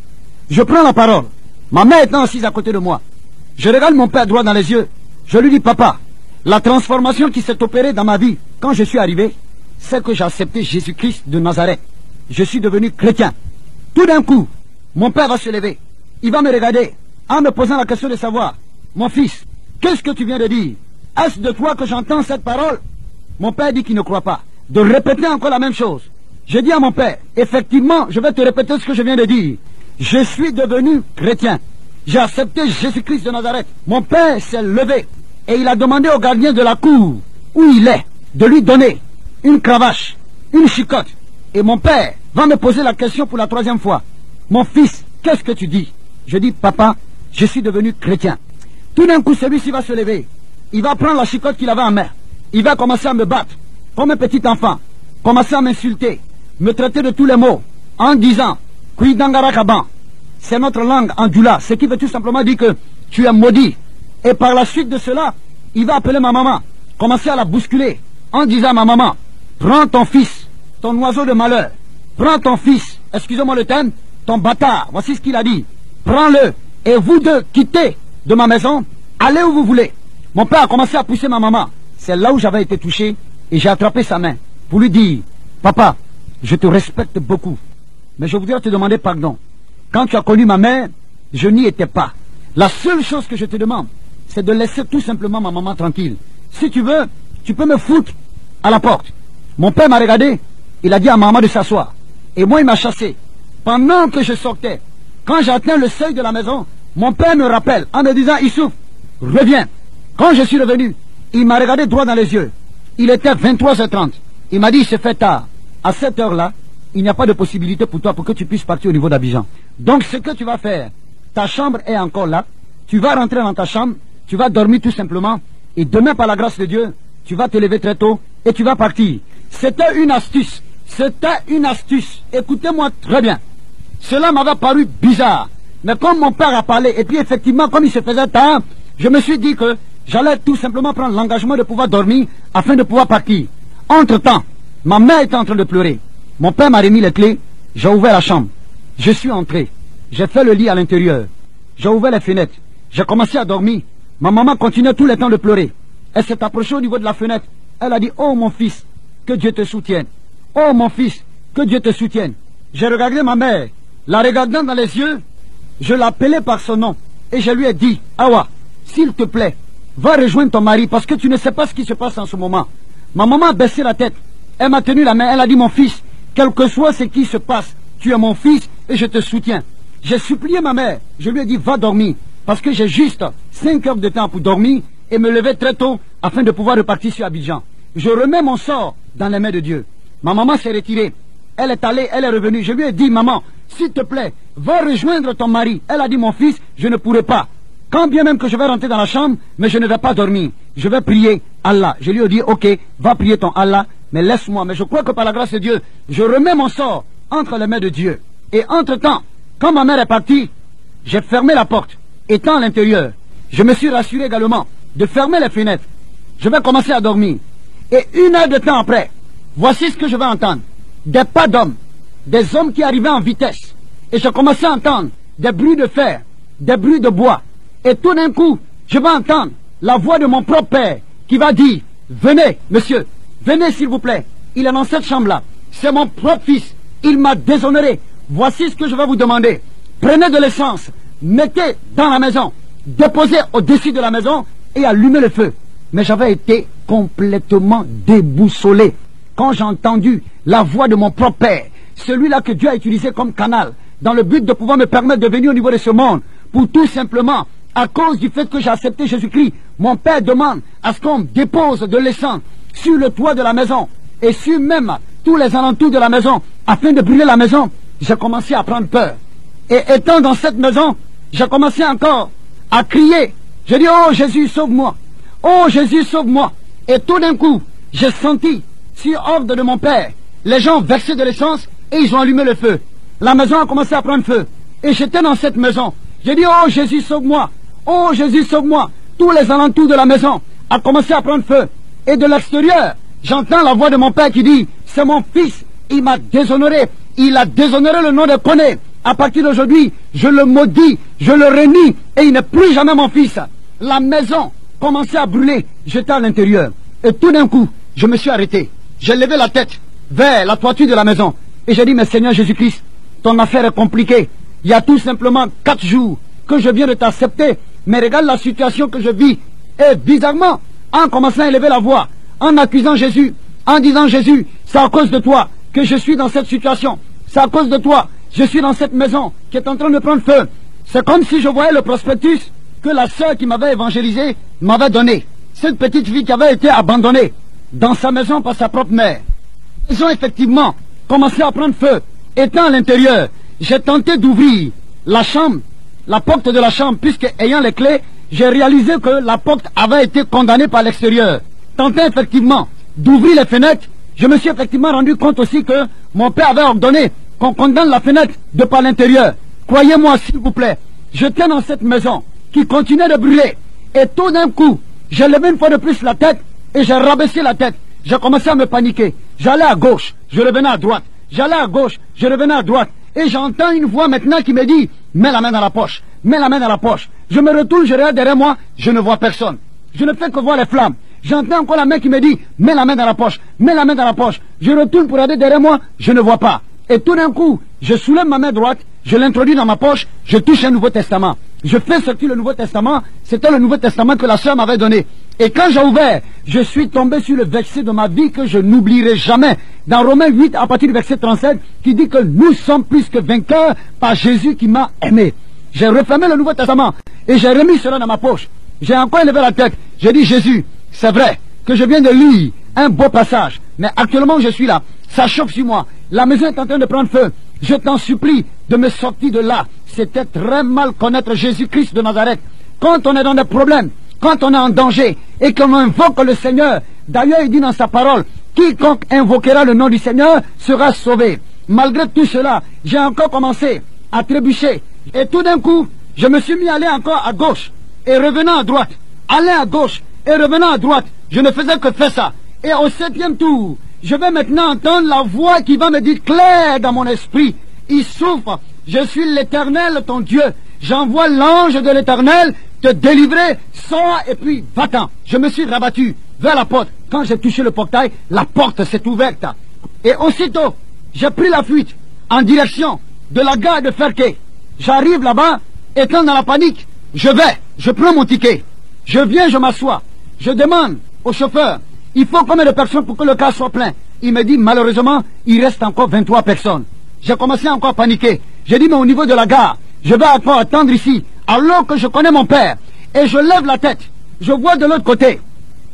Je prends la parole. Ma mère étant assise à côté de moi. Je regarde mon père droit dans les yeux. Je lui dis, papa, la transformation qui s'est opérée dans ma vie quand je suis arrivé, c'est que j'ai accepté Jésus-Christ de Nazareth. Je suis devenu chrétien. Tout d'un coup, mon père va se lever. Il va me regarder en me posant la question de savoir, mon fils, qu'est-ce que tu viens de dire? Est-ce de toi que j'entends cette parole? Mon père dit qu'il ne croit pas. De répéter encore la même chose. Je dis à mon père, effectivement, je vais te répéter ce que je viens de dire. Je suis devenu chrétien. J'ai accepté Jésus-Christ de Nazareth. Mon père s'est levé et il a demandé au gardien de la cour où il est de lui donner une cravache, une chicotte. Et mon père va me poser la question pour la troisième fois. Mon fils, qu'est-ce que tu dis? Je dis, papa, je suis devenu chrétien. Tout d'un coup, celui-ci va se lever. Il va prendre la chicotte qu'il avait en main. Il va commencer à me battre comme un petit enfant. Commencer à m'insulter, me traiter de tous les mots en disant, Kuidangarakaban, c'est notre langue en djoula, ce qui veut tout simplement dire que tu es maudit. Et par la suite de cela, il va appeler ma maman, commencer à la bousculer en disant à ma maman, prends ton fils, ton oiseau de malheur, prends ton fils, excusez-moi le terme, ton bâtard, voici ce qu'il a dit, prends-le et vous deux quittez de ma maison, allez où vous voulez. Mon père a commencé à pousser ma maman, c'est là où j'avais été touché et j'ai attrapé sa main pour lui dire, papa, je te respecte beaucoup, mais je voudrais te demander pardon. Quand tu as connu ma mère, je n'y étais pas. La seule chose que je te demande, c'est de laisser tout simplement ma maman tranquille. Si tu veux, tu peux me foutre à la porte. Mon père m'a regardé, il a dit à ma maman de s'asseoir. Et moi, il m'a chassé. Pendant que je sortais, quand j'ai atteint le seuil de la maison, mon père me rappelle en me disant, Issouf, reviens. Quand je suis revenu, il m'a regardé droit dans les yeux. Il était 23h30. Il m'a dit, il se fait tard. À cette heure-là, il n'y a pas de possibilité pour toi pour que tu puisses partir au niveau d'Abidjan. Donc ce que tu vas faire, ta chambre est encore là, tu vas rentrer dans ta chambre, tu vas dormir tout simplement, et demain par la grâce de Dieu, tu vas te lever très tôt et tu vas partir. C'était une astuce, écoutez-moi très bien. Cela m'avait paru bizarre, mais comme mon père a parlé, et puis effectivement comme il se faisait tard, je me suis dit que j'allais tout simplement prendre l'engagement de pouvoir dormir afin de pouvoir partir. Entre-temps, ma mère était en train de pleurer. Mon père m'a remis les clés, j'ai ouvert la chambre. Je suis entré, j'ai fait le lit à l'intérieur. J'ai ouvert les fenêtres, j'ai commencé à dormir. Ma maman continuait tout le temps de pleurer. Elle s'est approchée au niveau de la fenêtre. Elle a dit, oh mon fils, que Dieu te soutienne. Oh mon fils, que Dieu te soutienne. J'ai regardé ma mère, la regardant dans les yeux, je l'appelais par son nom. Et je lui ai dit, Awa, s'il te plaît, va rejoindre ton mari parce que tu ne sais pas ce qui se passe en ce moment. Ma maman a baissé la tête. Elle m'a tenu la main, elle a dit, mon fils, quel que soit ce qui se passe, tu es mon fils et je te soutiens. J'ai supplié ma mère, je lui ai dit, va dormir, parce que j'ai juste 5 heures de temps pour dormir et me lever très tôt afin de pouvoir repartir sur Abidjan. Je remets mon sort dans les mains de Dieu. Ma maman s'est retirée, elle est allée, elle est revenue. Je lui ai dit, maman, s'il te plaît, va rejoindre ton mari. Elle a dit, mon fils, je ne pourrai pas. Quand bien même que je vais rentrer dans la chambre, mais je ne vais pas dormir. Je vais prier Allah. Je lui ai dit, ok, va prier ton Allah, mais laisse-moi. Mais je crois que par la grâce de Dieu, je remets mon sort entre les mains de Dieu. Et entre-temps, quand ma mère est partie, j'ai fermé la porte. Étant à l'intérieur, je me suis rassuré également de fermer les fenêtres. Je vais commencer à dormir. Et 1 heure de temps après, voici ce que je vais entendre. Des pas d'hommes, des hommes qui arrivaient en vitesse. Et je commençais à entendre des bruits de fer, des bruits de bois. Et tout d'un coup, je vais entendre la voix de mon propre père qui va dire, venez, monsieur, venez s'il vous plaît. Il est dans cette chambre-là. C'est mon propre fils. Il m'a déshonoré. Voici ce que je vais vous demander. Prenez de l'essence, mettez dans la maison, déposez au-dessus de la maison et allumez le feu. Mais j'avais été complètement déboussolé quand j'ai entendu la voix de mon propre père, celui-là que Dieu a utilisé comme canal, dans le but de pouvoir me permettre de venir au niveau de ce monde, pour tout simplement, à cause du fait que j'ai accepté Jésus-Christ, mon père demande à ce qu'on dépose de l'essence sur le toit de la maison, et sur même tous les alentours de la maison, afin de brûler la maison. J'ai commencé à prendre peur. Et étant dans cette maison, j'ai commencé encore à crier. Je dis, oh Jésus, sauve-moi. Oh Jésus, sauve-moi. Et tout d'un coup, j'ai senti, sur ordre de mon père, les gens verser de l'essence et ils ont allumé le feu. La maison a commencé à prendre feu. Et j'étais dans cette maison. J'ai dit, oh Jésus, sauve-moi. Oh Jésus, sauve-moi. Tous les alentours de la maison a commencé à prendre feu. Et de l'extérieur, j'entends la voix de mon père qui dit, c'est mon fils, il m'a déshonoré. Il a déshonoré le nom de Koné. À partir d'aujourd'hui, je le maudis, je le renie, et il n'est plus jamais mon fils. La maison commençait à brûler, j'étais à l'intérieur. Et tout d'un coup, je me suis arrêté. J'ai levé la tête vers la toiture de la maison. Et j'ai dit, mais Seigneur Jésus-Christ, ton affaire est compliquée. Il y a tout simplement 4 jours que je viens de t'accepter. Mais regarde la situation que je vis. Et bizarrement, en commençant à élever la voix, en accusant Jésus, en disant, Jésus, c'est à cause de toi que je suis dans cette situation. C'est à cause de toi. Je suis dans cette maison qui est en train de prendre feu. C'est comme si je voyais le prospectus que la sœur qui m'avait évangélisé m'avait donné. Cette petite fille qui avait été abandonnée dans sa maison par sa propre mère. Ils ont effectivement commencé à prendre feu. Étant à l'intérieur, j'ai tenté d'ouvrir la chambre, la porte de la chambre, puisque ayant les clés, j'ai réalisé que la porte avait été condamnée par l'extérieur. Tentant effectivement d'ouvrir les fenêtres, je me suis effectivement rendu compte aussi que mon père avait ordonné qu'on condamne la fenêtre de par l'intérieur. Croyez-moi s'il vous plaît, j'étais dans cette maison qui continuait de brûler. Et tout d'un coup, j'ai levé une fois de plus la tête et j'ai rabaissé la tête. J'ai commencé à me paniquer. J'allais à gauche, je revenais à droite. J'allais à gauche, je revenais à droite. Et j'entends une voix maintenant qui me dit, mets la main dans la poche, mets la main dans la poche. Je me retourne, je regarde derrière moi, je ne vois personne. Je ne fais que voir les flammes. J'entends encore la main qui me dit, mets la main dans la poche, mets la main dans la poche. Je retourne pour regarder derrière moi, je ne vois pas. Et tout d'un coup, je soulève ma main droite, je l'introduis dans ma poche, je touche un Nouveau Testament. Je fais sortir le Nouveau Testament, c'était le Nouveau Testament que la sœur m'avait donné. Et quand j'ai ouvert, je suis tombé sur le verset de ma vie que je n'oublierai jamais. Dans Romains 8, à partir du verset 37, qui dit que nous sommes plus que vainqueurs par Jésus qui m'a aimé. J'ai refermé le Nouveau Testament et j'ai remis cela dans ma poche. J'ai encore élevé la tête. J'ai dit, Jésus, c'est vrai que je viens de lire un beau passage, mais actuellement où je suis là, ça chauffe sur moi. La maison est en train de prendre feu. Je t'en supplie de me sortir de là. C'était très mal connaître Jésus-Christ de Nazareth. Quand on est dans des problèmes, quand on est en danger et qu'on invoque le Seigneur, d'ailleurs il dit dans sa parole, quiconque invoquera le nom du Seigneur sera sauvé. Malgré tout cela, j'ai encore commencé à trébucher. Et tout d'un coup, je me suis mis à aller encore à gauche et revenant à droite. Aller à gauche et revenant à droite. Je ne faisais que faire ça. Et au 7e tour, je vais maintenant entendre la voix qui va me dire clair dans mon esprit. Il souffre. Je suis l'Éternel, ton Dieu. J'envoie l'ange de l'Éternel te délivrer. Sors et puis va-t'en. Je me suis rabattu vers la porte. Quand j'ai touché le portail, la porte s'est ouverte. Et aussitôt, j'ai pris la fuite en direction de la gare de Ferquet. J'arrive là-bas, étant dans la panique. Je prends mon ticket. Je viens, je m'assois. Je demande au chauffeur, il faut combien de personnes pour que le car soit plein? Il me dit, malheureusement, il reste encore 23 personnes. J'ai commencé encore à paniquer. J'ai dit, mais au niveau de la gare, je vais encore attendre ici, alors que je connais mon père. Et je lève la tête. Je vois de l'autre côté,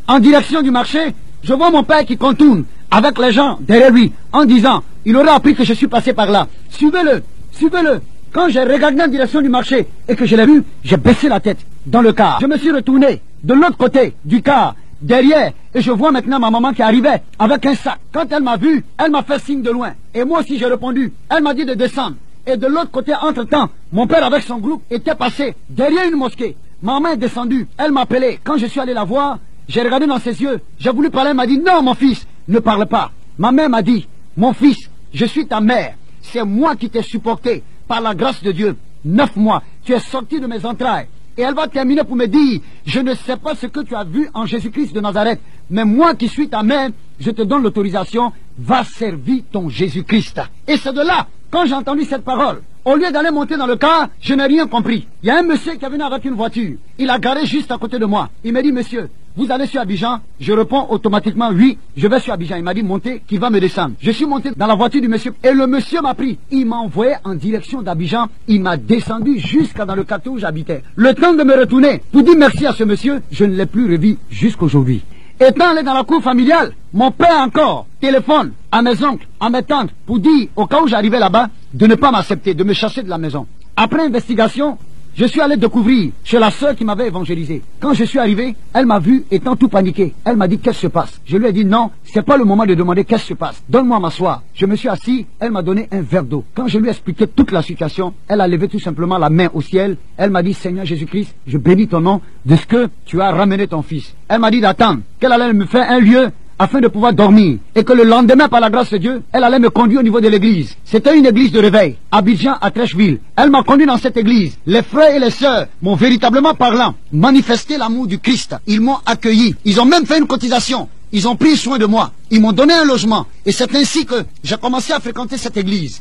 en direction du marché, je vois mon père qui contourne avec les gens derrière lui, en disant, il aurait appris que je suis passé par là. Suivez-le, suivez-le. Quand j'ai regardé en direction du marché et que je l'ai vu, j'ai baissé la tête dans le car. Je me suis retourné de l'autre côté du car, derrière, et je vois maintenant ma maman qui arrivait avec un sac. Quand elle m'a vu, elle m'a fait signe de loin. Et moi aussi j'ai répondu. Elle m'a dit de descendre. Et de l'autre côté, entre-temps, mon père avec son groupe était passé derrière une mosquée. Maman est descendue. Elle m'a appelé. Quand je suis allé la voir, j'ai regardé dans ses yeux. J'ai voulu parler, elle m'a dit, non mon fils, ne parle pas. Ma mère m'a dit, mon fils, je suis ta mère. C'est moi qui t'ai supporté par la grâce de Dieu. 9 mois, tu es sorti de mes entrailles. Et elle va terminer pour me dire, je ne sais pas ce que tu as vu en Jésus-Christ de Nazareth, mais moi qui suis ta mère, je te donne l'autorisation, va servir ton Jésus-Christ. Et c'est de là, quand j'ai entendu cette parole, au lieu d'aller monter dans le car, je n'ai rien compris. Il y a un monsieur qui est venu avec une voiture. Il a garé juste à côté de moi. Il m'a dit, monsieur, vous allez sur Abidjan? Je réponds automatiquement, oui, je vais sur Abidjan. Il m'a dit, montez, qu'il va me descendre. Je suis monté dans la voiture du monsieur et le monsieur m'a pris. Il m'a envoyé en direction d'Abidjan. Il m'a descendu jusqu'à dans le quartier où j'habitais. Le temps de me retourner pour dire merci à ce monsieur, je ne l'ai plus revu jusqu'aujourd'hui. Étant allé dans la cour familiale, mon père encore téléphone à mes oncles, à mes tantes, pour dire, au cas où j'arrivais là-bas, de ne pas m'accepter, de me chasser de la maison. Après investigation, je suis allé découvrir chez la sœur qui m'avait évangélisé. Quand je suis arrivé, elle m'a vu étant tout paniqué. Elle m'a dit, qu'est-ce qui se passe? Je lui ai dit, non, c'est pas le moment de demander qu'est-ce qui se passe. Donne-moi à m'asseoir. Je me suis assis, elle m'a donné un verre d'eau. Quand je lui ai expliqué toute la situation, elle a levé tout simplement la main au ciel. Elle m'a dit, Seigneur Jésus-Christ, je bénis ton nom de ce que tu as ramené ton fils. Elle m'a dit d'attendre, qu'elle allait me faire un lieu afin de pouvoir dormir, et que le lendemain, par la grâce de Dieu, elle allait me conduire au niveau de l'église. C'était une église de réveil, Abidjan à Trècheville. Elle m'a conduit dans cette église. Les frères et les sœurs m'ont véritablement parlant manifesté l'amour du Christ. Ils m'ont accueilli. Ils ont même fait une cotisation. Ils ont pris soin de moi. Ils m'ont donné un logement. Et c'est ainsi que j'ai commencé à fréquenter cette église.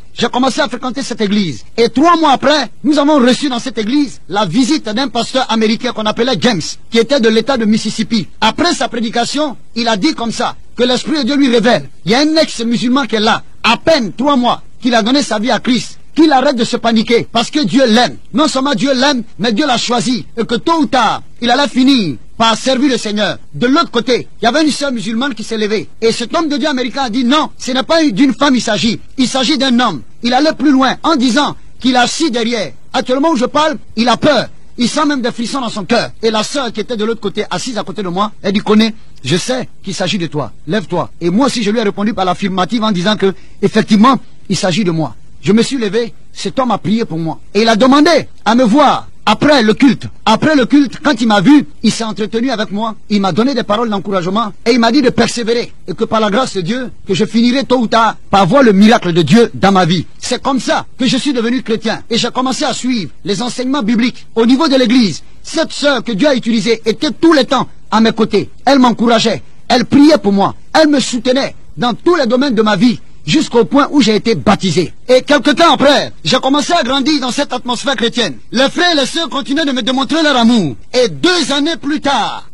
Et 3 mois après, nous avons reçu dans cette église la visite d'un pasteur américain qu'on appelait James, qui était de l'état de Mississippi. Après sa prédication, il a dit comme ça, que l'Esprit de Dieu lui révèle. Il y a un ex-musulman qui est là, à peine 3 mois, qu'il a donné sa vie à Christ. Qu'il arrête de se paniquer, parce que Dieu l'aime. Non seulement Dieu l'aime, mais Dieu l'a choisi. Et que tôt ou tard, il allait finir par servir le Seigneur. De l'autre côté, il y avait une sœur musulmane qui s'est levée. Et cet homme de Dieu américain a dit non, ce n'est pas d'une femme il s'agit d'un homme. Il allait plus loin en disant qu'il a assis derrière. Actuellement où je parle, il a peur. Il sent même des frissons dans son cœur. Et la sœur qui était de l'autre côté, assise à côté de moi, elle dit, connais, je sais qu'il s'agit de toi. Lève-toi. Et moi aussi, je lui ai répondu par l'affirmative en disant que, effectivement, il s'agit de moi. Je me suis levé, cet homme a prié pour moi. Et il a demandé à me voir après le culte. Après le culte, quand il m'a vu, il s'est entretenu avec moi. Il m'a donné des paroles d'encouragement. Et il m'a dit de persévérer. Et que par la grâce de Dieu, que je finirai tôt ou tard par voir le miracle de Dieu dans ma vie. C'est comme ça que je suis devenu chrétien. Et j'ai commencé à suivre les enseignements bibliques au niveau de l'église. Cette sœur que Dieu a utilisée était tout le temps à mes côtés. Elle m'encourageait. Elle priait pour moi. Elle me soutenait dans tous les domaines de ma vie. Jusqu'au point où j'ai été baptisé. Et quelque temps après, j'ai commencé à grandir dans cette atmosphère chrétienne. Les frères et les sœurs continuaient de me démontrer leur amour. Et 2 années plus tard,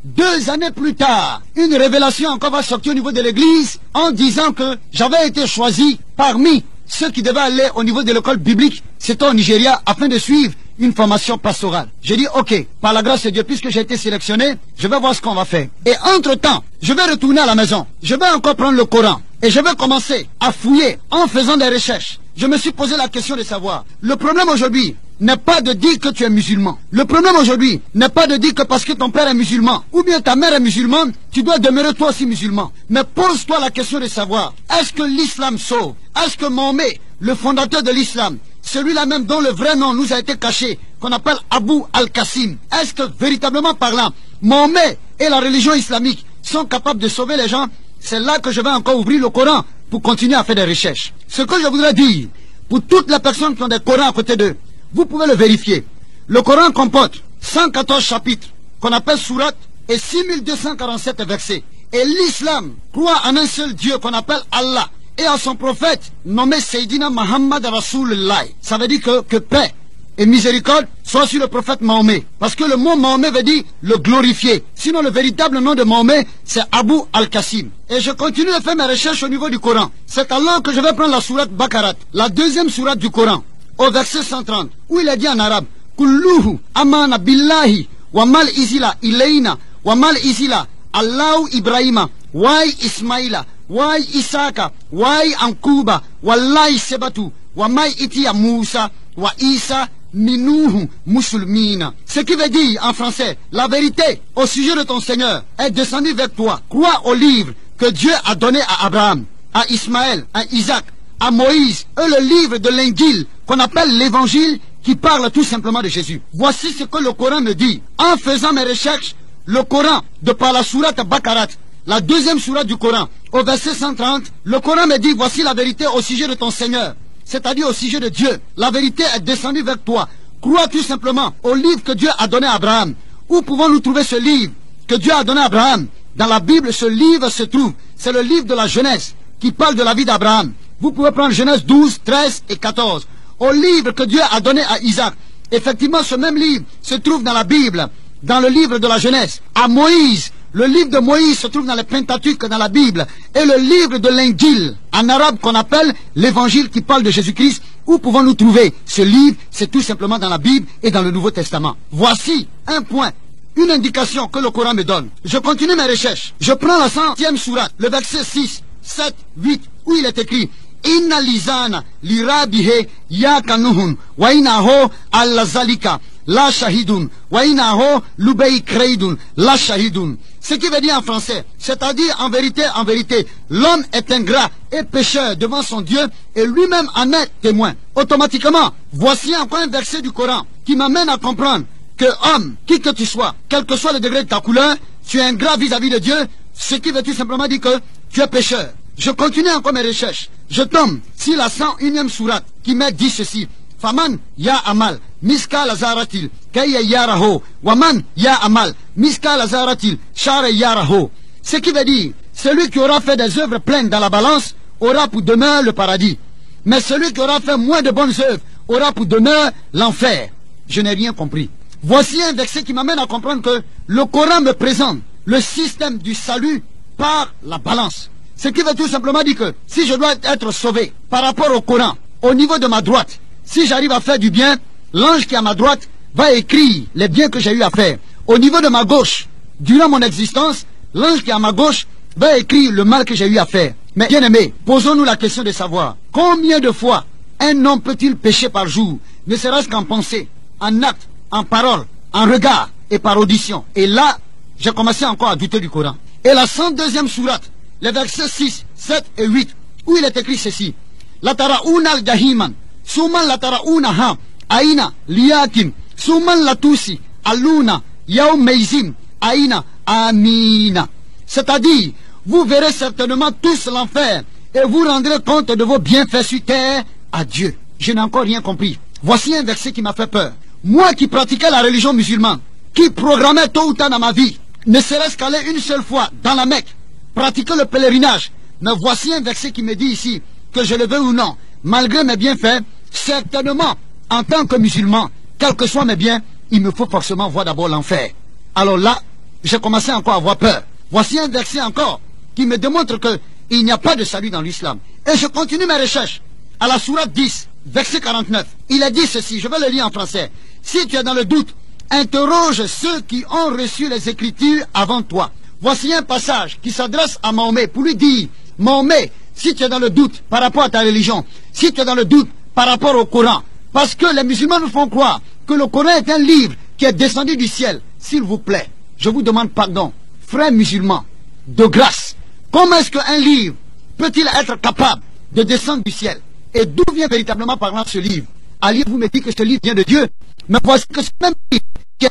une révélation encore va sortir au niveau de l'église en disant que j'avais été choisi parmi ceux qui devaient aller au niveau de l'école biblique, c'était au Nigeria, afin de suivre une formation pastorale. J'ai dit, ok, par la grâce de Dieu, puisque j'ai été sélectionné, je vais voir ce qu'on va faire. Et entre-temps, je vais retourner à la maison. Je vais encore prendre le Coran. Et je vais commencer à fouiller en faisant des recherches. Je me suis posé la question de savoir. Le problème aujourd'hui n'est pas de dire que tu es musulman. Le problème aujourd'hui n'est pas de dire que parce que ton père est musulman ou bien ta mère est musulmane, tu dois demeurer toi aussi musulman. Mais pose-toi la question de savoir, est-ce que l'islam sauve? Est-ce que Mahomet, le fondateur de l'islam, celui-là même dont le vrai nom nous a été caché, qu'on appelle Abu al-Qasim, est-ce que véritablement parlant, Mahomet et la religion islamique sont capables de sauver les gens? C'est là que je vais encore ouvrir le Coran pour continuer à faire des recherches. Ce que je voudrais dire, pour toutes les personnes qui ont des Corans à côté d'eux, vous pouvez le vérifier. Le Coran comporte 114 chapitres qu'on appelle sourates et 6247 versets. Et l'islam croit en un seul Dieu qu'on appelle Allah et à son prophète nommé Sayyidina Muhammad Rasulullah. Ça veut dire que paix et miséricorde soit sur le prophète Mahomet. Parce que le mot Mahomet veut dire le glorifié. Sinon le véritable nom de Mahomet c'est Abu al-Qasim. Et je continue de faire mes recherches au niveau du Coran. C'est alors que je vais prendre la sourate Baqarat, la deuxième sourate du Coran, au verset 130, où il est dit en arabe, Kulluhu amana billahi wa mal izila ilayna wa mal izila Allahu Ibrahima wa Ismaila wa Isaka wa Ankuba wallahi sebatu wa mai itiya Musa wa Isa Minuhu musulmina. Ce qui veut dire en français, la vérité au sujet de ton Seigneur est descendue vers toi. Crois au livre que Dieu a donné à Abraham, à Ismaël, à Isaac, à Moïse, et le livre de l'Injil qu'on appelle l'évangile qui parle tout simplement de Jésus. Voici ce que le Coran me dit. En faisant mes recherches, le Coran, de par la sourate Baqarat, la deuxième sourate du Coran, au verset 130, le Coran me dit, voici la vérité au sujet de ton Seigneur. C'est-à-dire au sujet de Dieu. La vérité est descendue vers toi. Crois tout simplement au livre que Dieu a donné à Abraham. Où pouvons-nous trouver ce livre que Dieu a donné à Abraham? Dans la Bible, ce livre se trouve. C'est le livre de la Genèse qui parle de la vie d'Abraham. Vous pouvez prendre Genèse 12, 13 et 14. Au livre que Dieu a donné à Isaac. Effectivement, ce même livre se trouve dans la Bible, dans le livre de la Genèse. À Moïse, Le livre de Moïse se trouve dans le Pentateuque, dans la Bible. Et le livre de l'Injil, en arabe qu'on appelle l'évangile qui parle de Jésus-Christ. Où pouvons-nous trouver ce livre? C'est tout simplement dans la Bible et dans le Nouveau Testament. Voici un point, une indication que le Coran me donne. Je continue mes recherches. Je prends la 100e sourate, le verset 6, 7, 8, où il est écrit Inna lisana lirabihe yakanuhun wa inaho allazalika la shahidun wa inaho lubei kreidun la shahidun. Ce qui veut dire en français, c'est-à-dire en vérité, l'homme est ingrat et pécheur devant son Dieu et lui-même en est témoin. Automatiquement, voici encore un verset du Coran qui m'amène à comprendre que homme, qui que tu sois, quel que soit le degré de ta couleur, tu es ingrat vis-à-vis de Dieu, ce qui veut tout simplement dire que tu es pécheur. Je continue encore mes recherches. Je tombe sur la 101e sourate qui m'a dit ceci. Faman ya amal, miska lazaratil, kaya yaraho, waman ya amal, miska lazaratil, share yaraho. Ce qui veut dire, celui qui aura fait des œuvres pleines dans la balance, aura pour demeure le paradis. Mais celui qui aura fait moins de bonnes œuvres, aura pour demeure l'enfer. Je n'ai rien compris. Voici un verset qui m'amène à comprendre que le Coran me présente le système du salut par la balance. Ce qui veut tout simplement dire que si je dois être sauvé par rapport au Coran, au niveau de ma droite, si j'arrive à faire du bien, l'ange qui est à ma droite va écrire les biens que j'ai eu à faire. Au niveau de ma gauche, durant mon existence, l'ange qui est à ma gauche va écrire le mal que j'ai eu à faire. Mais bien aimé, posons-nous la question de savoir combien de fois un homme peut-il pécher par jour, ne serait-ce qu'en pensée, en acte, en parole, en regard et par audition. Et là, j'ai commencé encore à douter du Coran. Et la 102e sourate, les versets 6, 7 et 8, où il est écrit ceci. La taraouna al-jahiman, suman la taraouna ha, aina liyakim, suman la tusi, aluna, yaum meizim, aina, amina. C'est-à-dire, vous verrez certainement tous l'enfer et vous rendrez compte de vos bienfaits sur terre à Dieu. Je n'ai encore rien compris. Voici un verset qui m'a fait peur. Moi qui pratiquais la religion musulmane, qui programmais tôt ou tard dans ma vie, ne serait-ce qu'aller une seule fois dans la Mecque, pratiquer le pèlerinage. Mais voici un verset qui me dit ici, que je le veux ou non, malgré mes bienfaits, certainement, en tant que musulman, quels que soient mes biens, il me faut forcément voir d'abord l'enfer. Alors là, j'ai commencé encore à avoir peur. Voici un verset encore, qui me démontre qu'il n'y a pas de salut dans l'islam. Et je continue mes recherches. À la sourate 10, verset 49, il a dit ceci, je vais le lire en français. Si tu es dans le doute, interroge ceux qui ont reçu les Écritures avant toi. Voici un passage qui s'adresse à Mahomet pour lui dire, Mahomet, si tu es dans le doute par rapport à ta religion, si tu es dans le doute par rapport au Coran, parce que les musulmans nous font croire que le Coran est un livre qui est descendu du ciel, s'il vous plaît, je vous demande pardon, frères musulmans, de grâce, comment est-ce qu'un livre peut-il être capable de descendre du ciel? Et d'où vient véritablement par exemple ce livre? Ali, vous me dites que ce livre vient de Dieu, mais voici que ce même livre qui est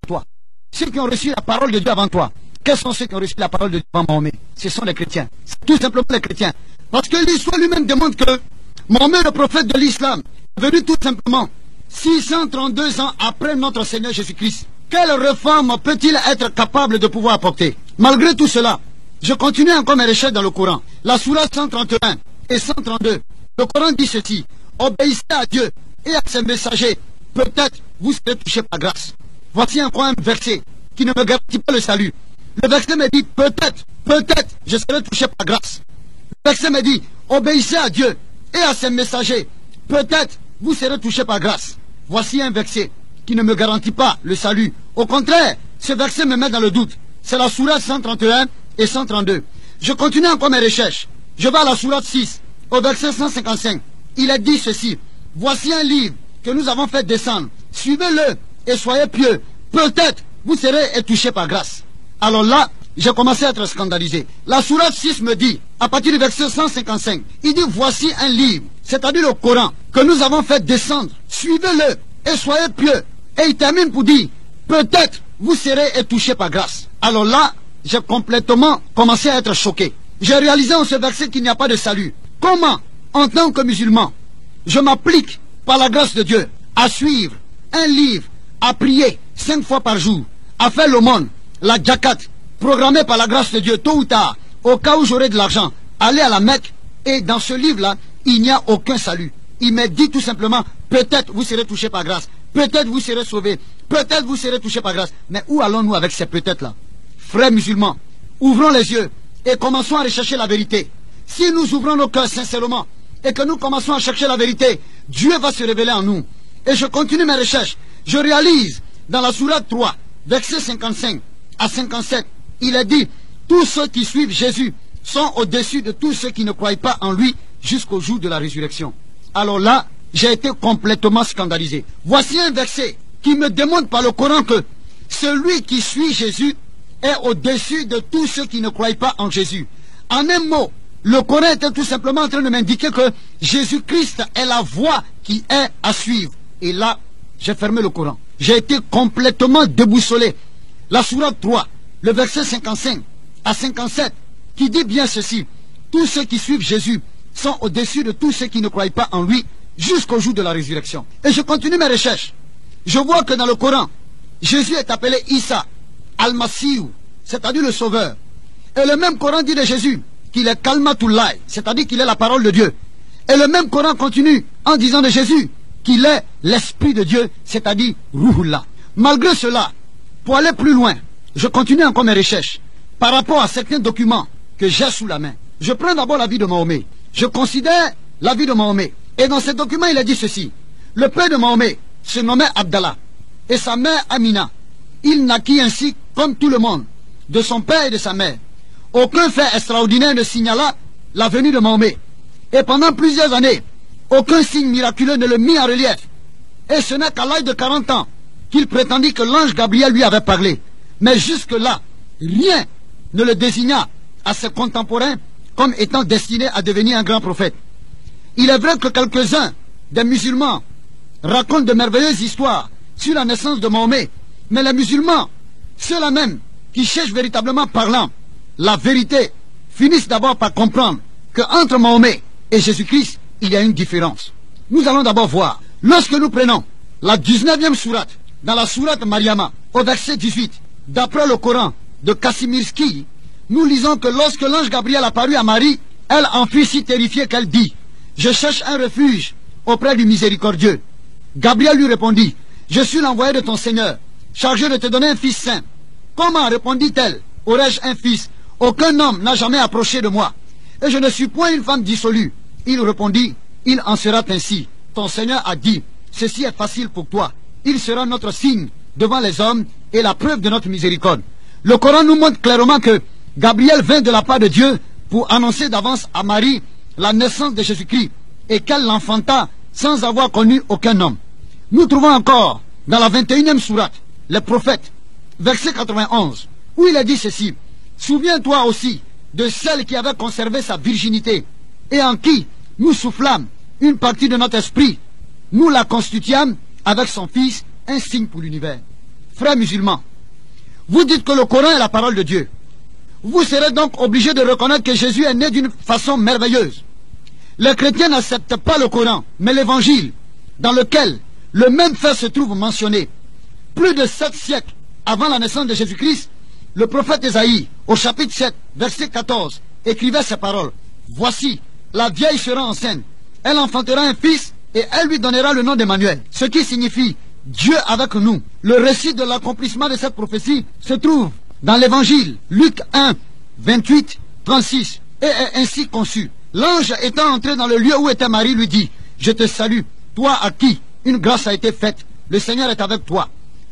toi. Ceux qui ont reçu la parole de Dieu avant toi, quels sont ceux qui ont reçu la parole de Dieu avant Mahomet? Ce sont les chrétiens. C'est tout simplement les chrétiens. Parce que l'histoire lui-même démontre que Mahomet, le prophète de l'islam, est venu tout simplement 632 ans après notre Seigneur Jésus-Christ. Quelle réforme peut-il être capable de pouvoir apporter? Malgré tout cela, je continue encore mes recherches dans le Coran. La sourate 131 et 132, le Coran dit ceci. Obéissez à Dieu et à ses messagers. Peut-être vous serez touchés par grâce. Voici encore un verset qui ne me garantit pas le salut. Le verset me dit peut-être, je serai touché par grâce. Le verset me dit obéissez à Dieu et à ses messagers. Peut-être vous serez touchés par grâce. Voici un verset qui ne me garantit pas le salut. Au contraire, ce verset me met dans le doute. C'est la sourate 131 et 132. Je continue encore mes recherches. Je vais à la sourate 6, au verset 155. Il est dit ceci. Voici un livre que nous avons fait descendre. Suivez-le et soyez pieux. Peut-être vous serez touchés par grâce. Alors là, j'ai commencé à être scandalisé. La sourate 6 me dit, à partir du verset 155, il dit voici un livre, c'est-à-dire le Coran, que nous avons fait descendre. Suivez-le et soyez pieux. Et il termine pour dire, peut-être vous serez touchés par grâce. Alors là, j'ai complètement commencé à être choqué. J'ai réalisé en ce verset qu'il n'y a pas de salut. Comment, en tant que musulman, je m'applique par la grâce de Dieu à suivre un livre, à prier 5 fois par jour, à faire l'aumône, la zakat, programmé par la grâce de Dieu, tôt ou tard, au cas où j'aurai de l'argent, aller à la Mecque, et dans ce livre-là, il n'y a aucun salut. Il me dit tout simplement, peut-être vous serez touché par grâce, peut-être vous serez sauvé. Peut-être vous serez touchés par grâce. Mais où allons-nous avec ces peut-être-là? Frères musulmans, ouvrons les yeux et commençons à rechercher la vérité. Si nous ouvrons nos cœurs sincèrement et que nous commençons à chercher la vérité, Dieu va se révéler en nous. Et je continue mes recherches. Je réalise dans la sourate 3, versets 55 à 57, il est dit, tous ceux qui suivent Jésus sont au-dessus de tous ceux qui ne croient pas en lui jusqu'au jour de la résurrection. Alors là, j'ai été complètement scandalisé. Voici un verset qui me démontre par le Coran que celui qui suit Jésus est au-dessus de tous ceux qui ne croient pas en Jésus. En un mot, le Coran était tout simplement en train de m'indiquer que Jésus-Christ est la voie qui est à suivre. Et là, j'ai fermé le Coran. J'ai été complètement déboussolé. La sourate 3, le verset 55 à 57, qui dit bien ceci. Tous ceux qui suivent Jésus sont au-dessus de tous ceux qui ne croient pas en lui jusqu'au jour de la résurrection. Et je continue mes recherches. Je vois que dans le Coran, Jésus est appelé Issa, Al-Masih, c'est-à-dire le Sauveur. Et le même Coran dit de Jésus qu'il est Kalmatullah, c'est-à-dire qu'il est la parole de Dieu. Et le même Coran continue en disant de Jésus qu'il est l'Esprit de Dieu, c'est-à-dire Ruhullah. Malgré cela, pour aller plus loin, je continue encore mes recherches par rapport à certains documents que j'ai sous la main. Je prends d'abord la vie de Mahomet. Je considère la vie de Mahomet. Et dans ces documents, il a dit ceci. Le père de Mahomet se nommait Abdallah et sa mère Amina. Il naquit ainsi comme tout le monde, de son père et de sa mère. Aucun fait extraordinaire ne signala la venue de Mahomet. Et pendant plusieurs années, aucun signe miraculeux ne le mit en relief. Et ce n'est qu'à l'âge de 40 ans qu'il prétendit que l'ange Gabriel lui avait parlé. Mais jusque-là, rien ne le désigna à ses contemporains comme étant destiné à devenir un grand prophète. Il est vrai que quelques-uns des musulmans racontent de merveilleuses histoires sur la naissance de Mahomet. Mais les musulmans, ceux-là même qui cherchent véritablement parlant la vérité, finissent d'abord par comprendre qu'entre Mahomet et Jésus-Christ, il y a une différence. Nous allons d'abord voir. Lorsque nous prenons la 19e sourate, dans la sourate Mariama, au verset 18, d'après le Coran de Kassimirski, nous lisons que lorsque l'ange Gabriel apparut à Marie, elle en fut si terrifiée qu'elle dit, « Je cherche un refuge auprès du miséricordieux. » Gabriel lui répondit, « Je suis l'envoyé de ton Seigneur, chargé de te donner un fils saint. » Comment, répondit-elle, aurais-je un fils? Aucun homme n'a jamais approché de moi. Et je ne suis point une femme dissolue. Il répondit, il en sera ainsi. Ton Seigneur a dit, ceci est facile pour toi. Il sera notre signe devant les hommes et la preuve de notre miséricorde. Le Coran nous montre clairement que Gabriel vint de la part de Dieu pour annoncer d'avance à Marie la naissance de Jésus-Christ et qu'elle l'enfanta sans avoir connu aucun homme. Nous trouvons encore dans la 21e sourate, les prophètes, verset 91, où il a dit ceci. Souviens-toi aussi de celle qui avait conservé sa virginité et en qui nous soufflâmes une partie de notre esprit. Nous la constituâmes avec son fils, un signe pour l'univers. Frères musulmans, vous dites que le Coran est la parole de Dieu. Vous serez donc obligés de reconnaître que Jésus est né d'une façon merveilleuse. Les chrétiens n'acceptent pas le Coran, mais l'évangile, dans lequel le même fait se trouve mentionné. Plus de 7 siècles avant la naissance de Jésus-Christ, le prophète Ésaïe, au chapitre 7, verset 14, écrivait ces paroles. Voici, la vieille sera enceinte, elle enfantera un fils et elle lui donnera le nom d'Emmanuel. Ce qui signifie Dieu avec nous. Le récit de l'accomplissement de cette prophétie se trouve dans l'évangile, Luc 1, 28, 36, et est ainsi conçu. L'ange étant entré dans le lieu où était Marie lui dit, je te salue, toi à qui une grâce a été faite, le Seigneur est avec toi.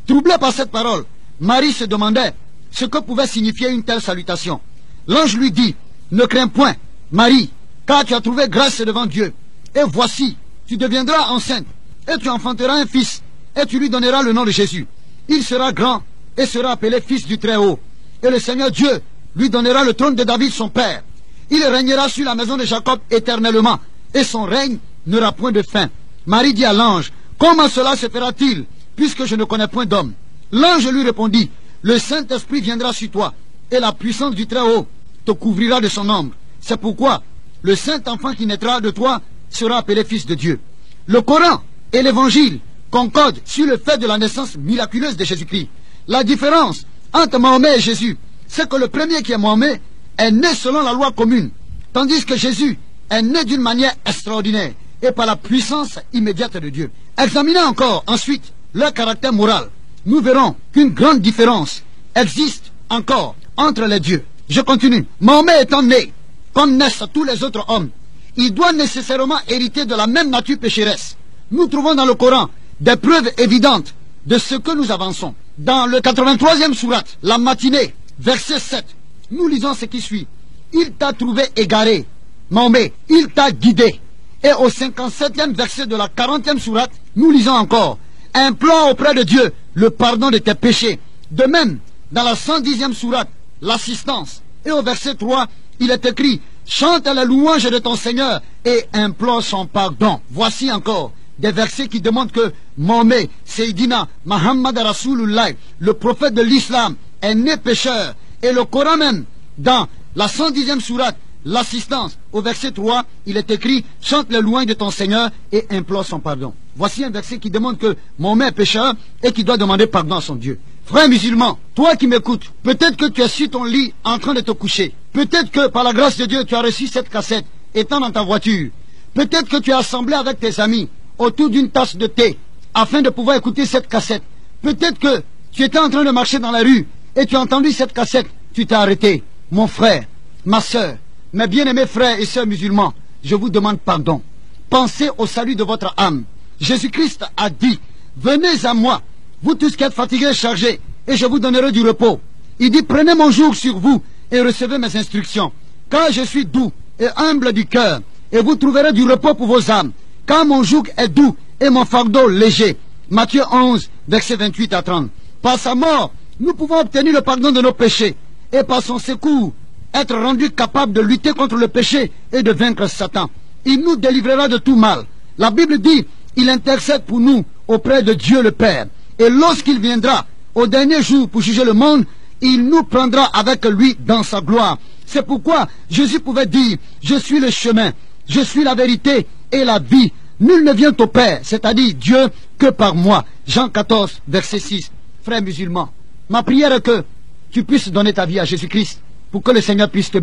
Troublé par cette parole, Marie se demandait ce que pouvait signifier une telle salutation. L'ange lui dit, ne crains point, Marie, car tu as trouvé grâce devant Dieu. Et voici, tu deviendras enceinte, et tu enfanteras un fils, et tu lui donneras le nom de Jésus. Il sera grand, et sera appelé fils du Très-Haut. Et le Seigneur Dieu lui donnera le trône de David son père. Il régnera sur la maison de Jacob éternellement, et son règne n'aura point de fin. Marie dit à l'ange, comment cela se fera-t-il, puisque je ne connais point d'homme? L'ange lui répondit, le Saint-Esprit viendra sur toi, et la puissance du Très-Haut te couvrira de son ombre. C'est pourquoi le Saint-Enfant qui naîtra de toi sera appelé Fils de Dieu. Le Coran et l'Évangile concordent sur le fait de la naissance miraculeuse de Jésus-Christ. La différence entre Mahomet et Jésus, c'est que le premier qui est Mahomet est né selon la loi commune, tandis que Jésus est né d'une manière extraordinaire et par la puissance immédiate de Dieu. Examinez encore ensuite leur caractère moral. nous verrons qu'une grande différence existe encore entre les dieux. Je continue. Mahomet étant né, comme naissent tous les autres hommes, il doit nécessairement hériter de la même nature pécheresse. Nous trouvons dans le Coran des preuves évidentes de ce que nous avançons. Dans le 83e sourate, la matinée, verset 7, nous lisons ce qui suit. Il t'a trouvé égaré, Mahomet, il t'a guidé. Et au 57e verset de la 40e sourate, nous lisons encore, implore auprès de Dieu le pardon de tes péchés. De même, dans la 110e sourate, l'assistance. Et au verset 3, il est écrit, chante la louange de ton Seigneur et implore son pardon. Voici encore des versets qui demandent que Mahomet, Seydina, Muhammad Rasulullah, le prophète de l'islam, est né pécheur. Et le Coran même, dans la 110e sourate, l'assistance, au verset 3, il est écrit, chante les louanges de ton Seigneur et implore son pardon. Voici un verset qui demande que Mahomet est pécheur et qui doit demander pardon à son Dieu. Frère musulman, toi qui m'écoutes, peut-être que tu es sur ton lit en train de te coucher. Peut-être que par la grâce de Dieu, tu as reçu cette cassette étant dans ta voiture. Peut-être que tu as assemblé avec tes amis autour d'une tasse de thé afin de pouvoir écouter cette cassette. Peut-être que tu étais en train de marcher dans la rue et tu as entendu cette cassette. Tu t'es arrêté. Mon frère, ma soeur, mes bien-aimés frères et sœurs musulmans, je vous demande pardon. Pensez au salut de votre âme. Jésus-Christ a dit, venez à moi, vous tous qui êtes fatigués et chargés, et je vous donnerai du repos. Il dit, prenez mon joug sur vous et recevez mes instructions. Car je suis doux et humble du cœur, et vous trouverez du repos pour vos âmes. Car mon joug est doux et mon fardeau léger. Matthieu 11, versets 28 à 30. Par sa mort, nous pouvons obtenir le pardon de nos péchés, et par son secours, être rendus capables de lutter contre le péché et de vaincre Satan. Il nous délivrera de tout mal. La Bible dit, il intercède pour nous auprès de Dieu le Père. Et lorsqu'il viendra au dernier jour pour juger le monde, il nous prendra avec lui dans sa gloire. C'est pourquoi Jésus pouvait dire, je suis le chemin, je suis la vérité et la vie. Nul ne vient au Père, c'est-à-dire Dieu, que par moi. Jean 14, verset 6. Frères musulmans, ma prière est que tu puisses donner ta vie à Jésus-Christ pour que le Seigneur puisse te